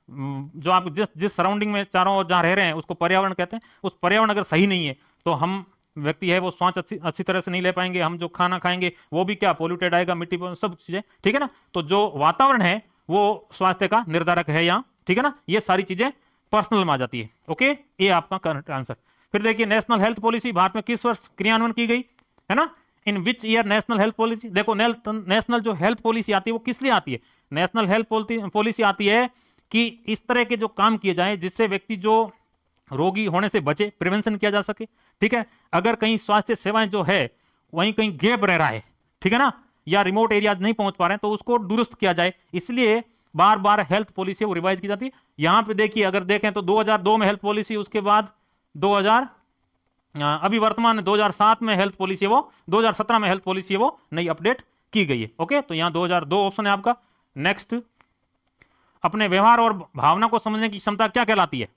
जो आप जिस सराउंडिंग में चारों ओर जहां रह रहे हैं उसको पर्यावरण कहते हैं, उस पर्यावरण अगर सही नहीं है तो हम व्यक्ति है वो श्वास अच्छी तरह से नहीं ले पाएंगे, हम जो खाना खाएंगे वो भी क्या पोल्यूटेड आएगा, मिट्टी, सब चीजें। ठीक है ना, तो जो वातावरण है वो स्वास्थ्य का निर्धारक है यहाँ। ठीक है ना, ये सारी चीजें पर्सनल में आ जाती है। ओके, ये आपका करेक्ट आंसर। फिर देखिए, नेशनल हेल्थ पॉलिसी भारत में किस वर्ष क्रियान्वयन की गई, है ना? In which year national health policy. देखो, नेशनल जो हेल्थ पॉलिसी आती है वो किस लिए आती है? नेशनल हेल्थ पॉलिसी आती है कि इस तरह के जो काम किए जाए जिससे व्यक्ति जो रोगी होने से बचे, प्रिवेंशन किया जा सके। ठीक है, अगर कहीं स्वास्थ्य सेवाएं जो है वहीं कहीं गैप रह रहा है, ठीक है ना, या रिमोट एरियाज नहीं पहुंच पा रहे हैं, तो उसको दुरुस्त किया जाए, इसलिए बार बार हेल्थ पॉलिसी वो रिवाइज की जाती है। यहां पे देखिए, अगर देखें तो 2002 में हेल्थ पॉलिसी, उसके बाद 2000 अभी वर्तमान 2007 में हेल्थ पॉलिसी, वो 2017 में हेल्थ पॉलिसी वो नई अपडेट की गई है। ओके, तो यहां 2002 ऑप्शन है आपका। नेक्स्ट, अपने व्यवहार और भावना को समझने की क्षमता क्या कहलाती है?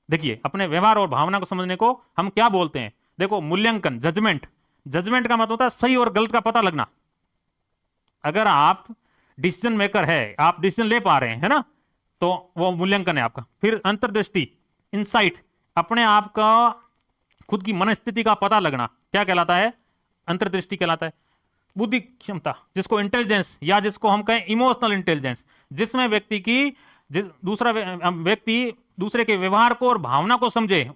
देखिए, अपने व्यवहार और भावना को समझने को हम क्या बोलते हैं? देखो, मूल्यांकन, जजमेंट। जजमेंट का मतलब होता है सही और गलत का पता लगना। अगर आप डिसीजन मेकर है, आप डिसीजन ले पा रहे हैं, है ना, तो वो मूल्यांकन है आपका। फिर अंतर्दृष्टि, इंसाइट, अपने आप का खुद की मनस्थिति का पता लगना क्या कहलाता है? अंतर्दृष्टि कहलाता है। बुद्धि क्षमता, जिसको इंटेलिजेंस या जिसको हम कहें इमोशनल इंटेलिजेंस, जिसमें व्यक्ति की दूसरा व्यक्ति दूसरे के व्यवहार को और भावना को समझे,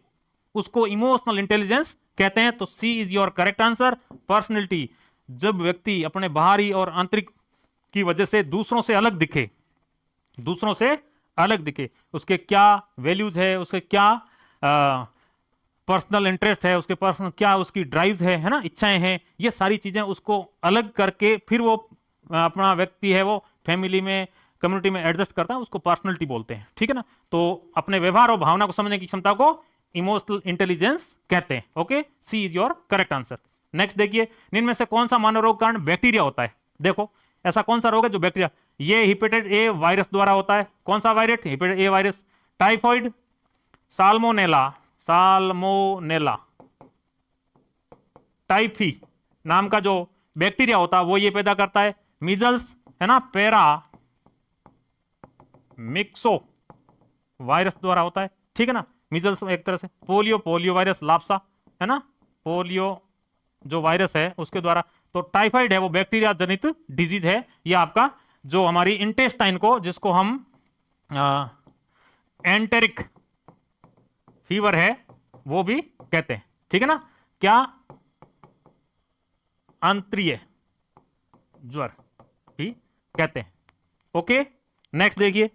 उसको इमोशनल इंटेलिजेंस कहते हैं। तो C is your correct answer. Personality, जब व्यक्ति अपने बाहरी और आंतरिक की वजह से दूसरों से अलग दिखे, दूसरों से अलग दिखे, उसके क्या वैल्यूज है, उसके क्या पर्सनल इंटरेस्ट है, उसके पर्सनल क्या उसकी ड्राइव्स है ना, इच्छाएं हैं, ये सारी चीजें उसको अलग करके फिर वो अपना व्यक्ति है वो फैमिली में, कम्युनिटी में एडजस्ट करता है, उसको पर्सनैलिटी बोलते हैं। ठीक है ना, तो अपने व्यवहार और भावना को समझने की क्षमता को इमोशनल इंटेलिजेंस कहते हैं। Okay, C is your correct answer. Next देखिए, निम्न में से कौन सा मानव रोग कारण बैक्टीरिया होता है? देखो, ऐसा कौन सा रोग है जो बैक्टीरिया, ये हेपेटाइटिस ए वायरस द्वारा होता है। कौन सा virus? Hepatitis A virus. Typhoid, salmonella, salmonella, typhi नाम का जो बैक्टीरिया होता है वो ये पैदा करता है। मीजल्स है ना, पैरा मिक्सो वायरस द्वारा होता है। ठीक है ना, मीजल्स एक तरह से। पोलियो, पोलियो वायरस, लाप्सा, है ना, पोलियो जो वायरस है उसके द्वारा। तो टाइफाइड है वो बैक्टीरिया जनित डिजीज है। ये आपका जो हमारी इंटेस्टाइन को, जिसको हम एंटेरिक फीवर है वो भी कहते हैं, ठीक है ना, क्या, आंतरीय ज्वर भी कहते हैं। ओके, नेक्स्ट देखिए,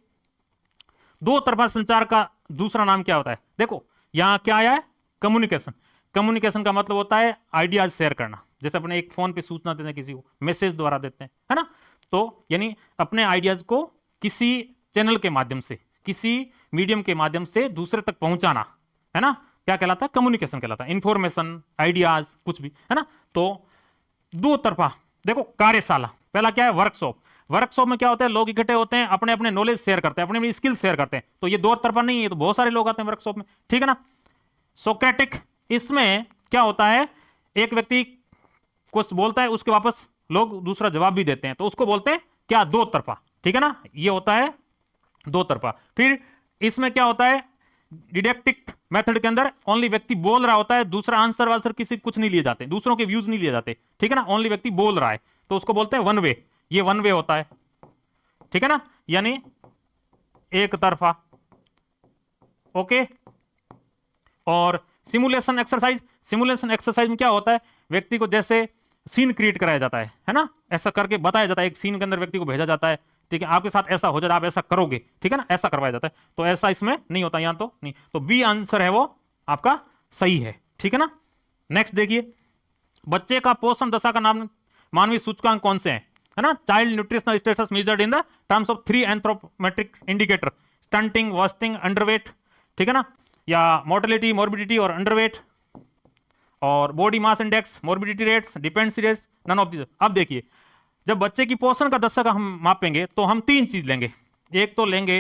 दो तरफा संचार का दूसरा नाम क्या होता है? देखो यहां क्या आया है, कम्युनिकेशन। कम्युनिकेशन का मतलब होता है आइडियाज शेयर करना, जैसे अपने एक फोन पे सूचना देते हैं किसी को, मैसेज द्वारा देते हैं, है ना। तो यानी अपने आइडियाज को किसी चैनल के माध्यम से, किसी मीडियम के माध्यम से दूसरे तक पहुंचाना, है ना, क्या कहलाता है? कम्युनिकेशन कहलाता है। इंफॉर्मेशन, आइडियाज, कुछ भी, है ना। तो दो तरफा देखो, कार्यशाला, पहला क्या है? वर्कशॉप। वर्कशॉप में क्या होता है? लोग इकट्ठे होते हैं, अपने अपने नॉलेज शेयर करते हैं, अपने अपनी स्किल शेयर करते हैं। तो ये दो तरफा नहीं है, तो बहुत सारे लोग आते हैं वर्कशॉप में, ठीक है ना। सोक्रेटिक, इसमें क्या होता है? एक व्यक्ति कुछ बोलता है, उसके वापस लोग दूसरा जवाब भी देते हैं, तो उसको बोलते हैं क्या? दो तरफा, ठीक है ना। ये होता है दो तरफा। फिर इसमें क्या होता है? डिडक्टिक मेथड के अंदर ओनली व्यक्ति बोल रहा होता है, दूसरा आंसर वांसर किसी कुछ नहीं लिए जाते, दूसरों के व्यूज नहीं लिए जाते, ठीक है ना। ओनली व्यक्ति बोल रहा है, तो उसको बोलते हैं वन वे। ये वन वे होता है, ठीक है ना, यानी एक तरफा। ओके, और सिमुलेशन एक्सरसाइज। सिमुलेशन एक्सरसाइज में क्या होता है? व्यक्ति को जैसे सीन क्रिएट कराया जाता है ना, ऐसा करके बताया जाता है, एक सीन के अंदर व्यक्ति को भेजा जाता है, ठीक है, आपके साथ ऐसा हो जाए, आप ऐसा करोगे, ठीक है ना, ऐसा करवाया जाता है। तो ऐसा इसमें नहीं होता, यहां तो नहीं। तो बी आंसर है वो आपका सही है, ठीक है ना। नेक्स्ट देखिए, बच्चे का पोषण दशा का नाम मानवीय सूचकांक कौन से हैं? है ना, child nutritional status measured in the terms of 3 anthropometric indicator, stunting, wasting, underweight, ठीक है ना, या मोर्टेलिटी, मोर्बिडिटी और अंडरवेट, और body mass index, morbidity rates, dependency rates, none of this. अब देखिए, जब बच्चे की पोषण का दशा का हम मापेंगे तो हम तीन चीज लेंगे। एक तो लेंगे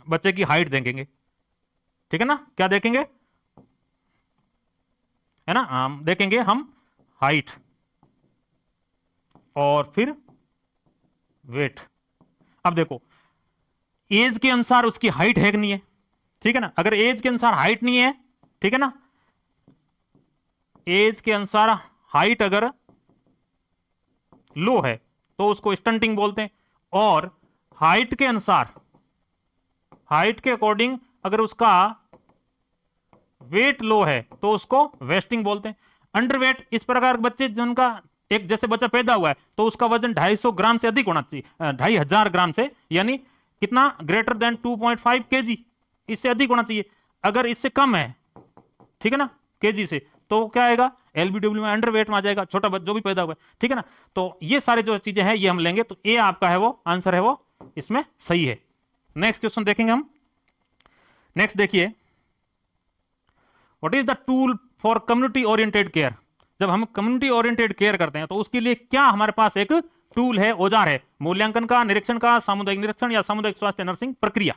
बच्चे की हाइट देखेंगे, ठीक है ना, क्या देखेंगे? है ना, हम देखेंगे हम हाइट, और फिर वेट। अब देखो, एज के अनुसार उसकी हाइट है कि नहीं है, ठीक है ना। अगर एज के अनुसार हाइट नहीं है, ठीक है ना, एज के अनुसार हाइट अगर लो है तो उसको स्टंटिंग बोलते हैं, और हाइट के अनुसार, हाइट के अकॉर्डिंग अगर उसका वेट लो है तो उसको वेस्टिंग बोलते हैं। अंडरवेट, इस प्रकार के बच्चे जिनका, एक जैसे बच्चा पैदा हुआ है तो उसका वजन 250 ग्राम से अधिक होना चाहिए, 2500 ग्राम से, यानी कितना? ग्रेटर देन 2.5 kg, इससे अधिक होना चाहिए। अगर इससे कम है, ठीक है ना, केजी से, तो क्या आएगा? एलबीडब्ल्यू में अंडरवेट में आ जाएगा, छोटा बच्चा जो भी पैदा हुआ है, ठीक है ना। तो ये सारे जो चीजें हैं ये हम लेंगे, तो ए आपका है वो आंसर है वो इसमें सही है। नेक्स्ट क्वेश्चन देखेंगे हम। नेक्स्ट देखिए, what is the tool for community oriented care. जब हम कम्युनिटी ओरिएंटेड केयर करते हैं तो उसके लिए क्या हमारे पास एक टूल है, औजार है? मूल्यांकन का, निरीक्षण का, सामुदायिक निरीक्षण या सामुदायिक स्वास्थ्य नर्सिंग प्रक्रिया।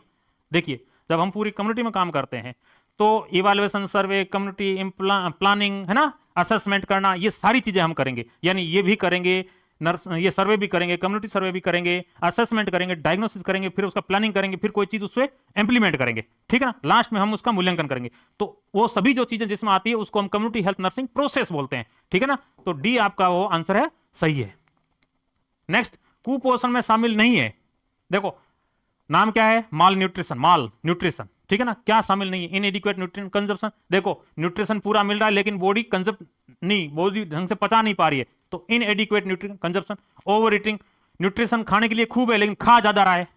देखिए, जब हम पूरी कम्युनिटी में काम करते हैं तो इवैल्यूएशन, सर्वे, कम्युनिटी प्लानिंग, है ना, असेसमेंट करना, ये सारी चीजें हम करेंगे। यानी ये भी करेंगे, ये सर्वे भी करेंगे, कम्युनिटी सर्वे भी करेंगे, असेसमेंट करेंगे, डायग्नोसिस करेंगे, फिर उसका प्लानिंग करेंगे, फिर कोई चीज उससे इंप्लीमेंट करेंगे, ठीक है ना, लास्ट में हम उसका मूल्यांकन करेंगे। तो वो सभी जो चीजें जिसमें आती है उसको हम कम्युनिटी हेल्थ नर्सिंग प्रोसेस बोलते हैं, ठीक है ना। तो डी आपका वो आंसर है, सही है। नेक्स्ट, कुपोषण में शामिल नहीं है। देखो नाम क्या है? माल न्यूट्रिशन, माल न्यूट्रिशन, ठीक है ना। क्या शामिल नहीं है? इनएडिक्वेट न्यूट्रिएंट कंजप्शन। देखो न्यूट्रिशन पूरा मिल रहा है लेकिन बॉडी कंजप्ट नहीं, बॉडी ढंग से पचा नहीं पा रही है, तो इनएडिक्वेट nutrient consumption. Over eating, nutrition खाने के लिए खूब है लेकिन खा ज्यादा रहा है।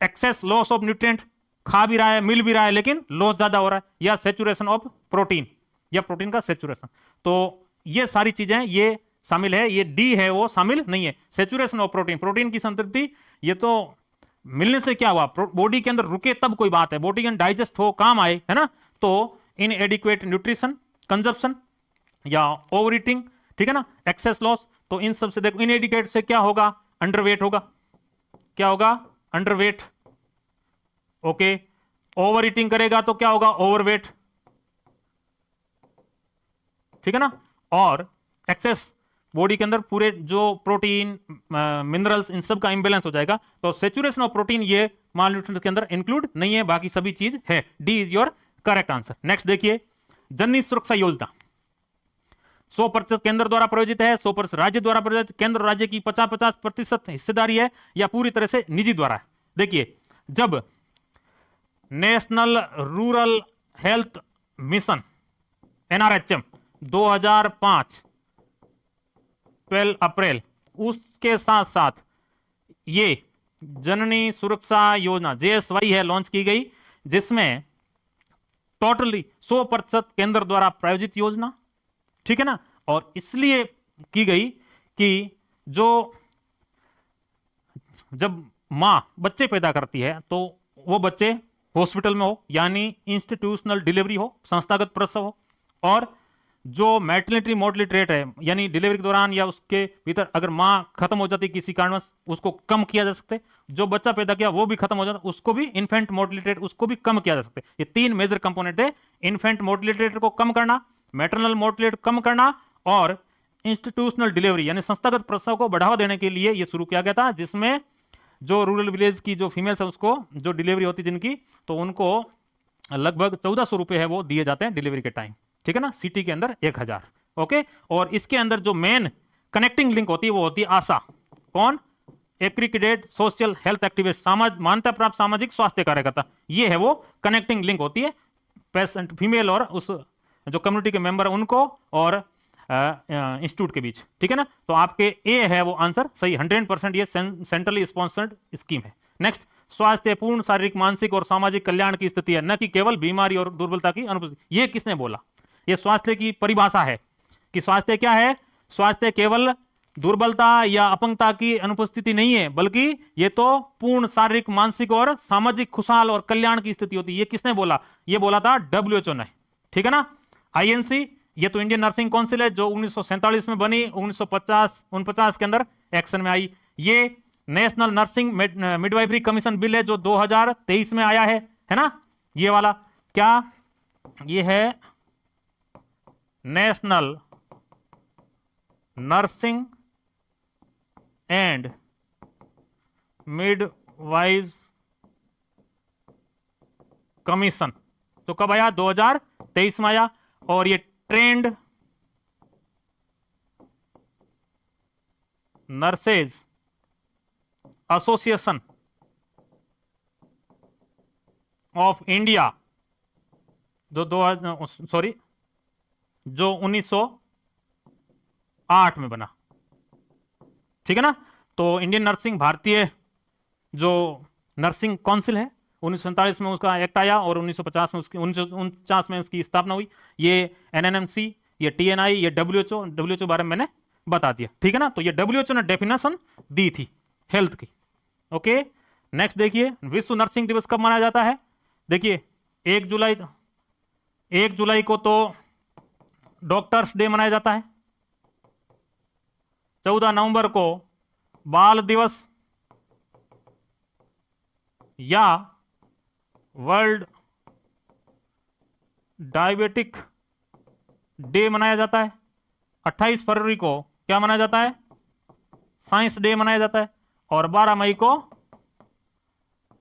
एक्सेस लॉस ऑफ न्यूट्रिएंट, खा भी रहा है, मिल भी रहा है लेकिन लॉस ज्यादा हो रहा है। या सेचुरेशन ऑफ प्रोटीन, या प्रोटीन का सेचुरेशन। तो ये सारी चीजें ये शामिल है, ये डी है वो शामिल नहीं है। सेचुरेशन ऑफ प्रोटीन, प्रोटीन की संतृप्ति, ये तो मिलने से क्या हुआ? बॉडी के अंदर रुके तब कोई बात है, बॉडी के अंदर डाइजेस्ट हो, काम आए, है ना। तो इनएडिक्वेट न्यूट्रिशन कंजप्शन या ओवर ईटिंग, ठीक है ना, एक्सेस लॉस। तो इन सब से देखो, इनएडिक्वेट से क्या होगा? अंडरवेट होगा। क्या होगा? अंडरवेट। ओके, ओवर ईटिंग करेगा तो क्या होगा? ओवरवेट, ठीक है ना। और एक्सेस, बॉडी के अंदर पूरे जो प्रोटीन, मिनरल्स, इन सब का इंबैलेंस हो जाएगा। तो सेचुरेशन ऑफ प्रोटीन ये मालन्यूट्रिशन के अंदर इंक्लूड नहीं है, बाकी सभी चीज है। D is your correct answer. Next देखिए, जननी सुरक्षा योजना 100% केंद्र द्वारा प्रायोजित है, 100% राज्य द्वारा प्रायोजित, केंद्र और राज्य की 50-50% हिस्सेदारी है, या पूरी तरह से निजी द्वारा है। देखिए, जब national rural health mission NRHM 2005 12 अप्रैल, उसके साथ साथ ये जननी सुरक्षा योजना JSY है लॉन्च की गई, जिसमें टोटली 100% केंद्र द्वारा प्रायोजित योजना, ठीक है ना। और इसलिए की गई कि जब मां बच्चे पैदा करती है तो वो बच्चे हॉस्पिटल में हो, यानी इंस्टीट्यूशनल डिलीवरी हो, संस्थागत प्रसव हो, और जो मैटरनिटी मोर्टेलिटी रेट है, यानी डिलीवरी के दौरान या उसके भीतर अगर मां खत्म हो जाती किसी कारणवश, उसको कम किया जा सकता है। जो बच्चा पैदा किया वो भी खत्म हो जाता, उसको भी इन्फेंट मोर्टेलिटी रेट, उसको भी कम किया जा सकता है। ये 3 मेजर कंपोनेंट है, इन्फेंट मोर्टेलिटी रेट को कम करना, मैटरनल मोर्टेलिटी कम करना, और इंस्टीट्यूशनल डिलीवरी यानी संस्थागत प्रसव को बढ़ावा देने के लिए ये शुरू किया गया था, जिसमें जो रूरल विलेज की जो फीमेल्स है उसको जो डिलीवरी होती जिनकी, तो उनको लगभग 1400 रुपए है वो दिए जाते हैं डिलीवरी के टाइम, ठीक है ना। सिटी के अंदर 1000, ओके। और इसके अंदर जो मेन कनेक्टिंग लिंक होती है वो होती है आशा। कौन? एक्रिकेटेड सोशल हेल्थ एक्टिविस्ट, मान्यता प्राप्त सामाजिक स्वास्थ्य कार्यकर्ता, ये है वो कनेक्टिंग लिंक होती है पेशेंट फीमेल और उस जो कम्युनिटी के मेंबर उनको और इंस्टीट्यूट के बीच, ठीक है ना। तो आपके ए है वो आंसर सही, 100% ये सेंट्रली स्पॉन्सर्ड स्कीम है। नेक्स्ट, स्वास्थ्य पूर्ण शारीरिक, मानसिक और सामाजिक कल्याण की स्थिति है, न कि केवल बीमारी और दुर्बलता की अनुपस्थिति। ये किसने बोला? ये स्वास्थ्य की परिभाषा है कि स्वास्थ्य क्या है। स्वास्थ्य केवल दुर्बलता या अपंगता की अनुपस्थिति नहीं है, बल्कि ये तो पूर्ण शारीरिक, मानसिक और सामाजिक खुशहाल और कल्याण की स्थिति होती है। ये किसने बोला? ये बोला था WHO ने, ठीक है ना। INC, ये तो इंडियन नर्सिंग काउंसिल है जो 1947 में बनी, 1949 के अंदर एक्शन में आई। ये national nursing midwifery commission bill है जो 2023 में आया है ना। ये वाला क्या? ये है national nursing and midwives commission, तो कब आया? 2023 में आया। और ये trend nurses association of India जो 1908 में बना, ठीक है ना। तो इंडियन नर्सिंग, भारतीय जो नर्सिंग काउंसिल है, 1947 में उसका एक्ट आया और 1950 में उसकी 1949 में उसकी स्थापना हुई। ये NNMC, ये TNI, ये WHO बारे में मैंने बता दिया, ठीक है ना। तो ये WHO ने डेफिनेशन दी थी हेल्थ की, ओके। नेक्स्ट देखिए, विश्व नर्सिंग दिवस कब मनाया जाता है? देखिए 1 जुलाई को तो डॉक्टर्स डे मनाया जाता है। 14 नवंबर को बाल दिवस या वर्ल्ड डायबिटिक डे मनाया जाता है। 28 फरवरी को क्या मनाया जाता है? साइंस डे मनाया जाता है। और 12 मई को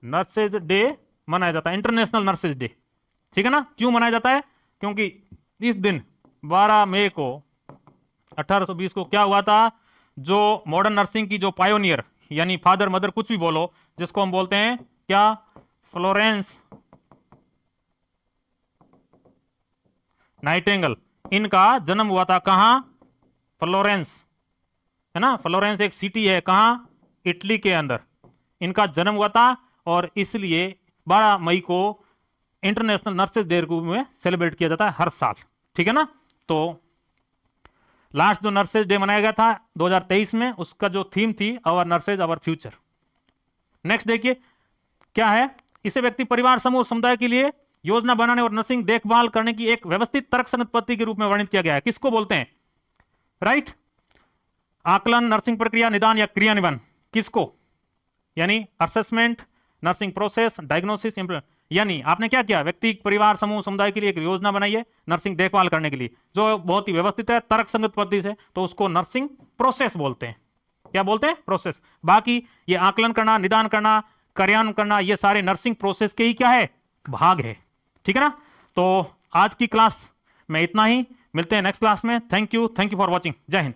नर्सेज डे मनाया जाता है, इंटरनेशनल नर्सेज डे, ठीक है ना। क्यों मनाया जाता है? क्योंकि इस दिन 12 मई को 1820 को क्या हुआ था? जो मॉडर्न नर्सिंग की जो पायोनियर, यानी फादर मदर कुछ भी बोलो, जिसको हम बोलते हैं क्या? फ्लोरेंस नाइटिंगेल, इनका जन्म हुआ था कहां? फ्लोरेंस, है ना। फ्लोरेंस एक सिटी है, कहां? इटली के अंदर इनका जन्म हुआ था। और इसलिए 12 मई को इंटरनेशनल नर्सेज डे में सेलिब्रेट किया जाता है हर साल, ठीक है ना। तो लास्ट जो नर्सेज डे मनाया गया था 2023 में, उसका जो थीम थी our nurses our future. Next देखिए क्या है? इसे व्यक्ति, परिवार, समूह, समुदाय के लिए योजना बनाने और नर्सिंग देखभाल करने की एक व्यवस्थित तर्कसंगत पद्धति के रूप में वर्णित किया गया है। किसको बोलते हैं? राइट, आकलन, नर्सिंग प्रक्रिया, निदान या क्रियान्वयन। किसको? यानी असेसमेंट, नर्सिंग प्रोसेस, डायग्नोसिस, यानी आपने क्या किया? व्यक्ति, परिवार, समूह, समुदाय के लिए एक योजना बनाई है नर्सिंग देखभाल करने के लिए, जो बहुत ही व्यवस्थित है, तर्कसंगत पद्धति से, तो उसको नर्सिंग प्रोसेस बोलते हैं। क्या बोलते हैं? प्रोसेस। बाकी ये आकलन करना, निदान करना, कार्यान्वयन करना, ये सारे नर्सिंग प्रोसेस के ही क्या है? भाग है, ठीक है ना। तो आज की क्लास मैं इतना ही, मिलते हैं नेक्स्ट क्लास में। Thank you for watching. जय हिंद।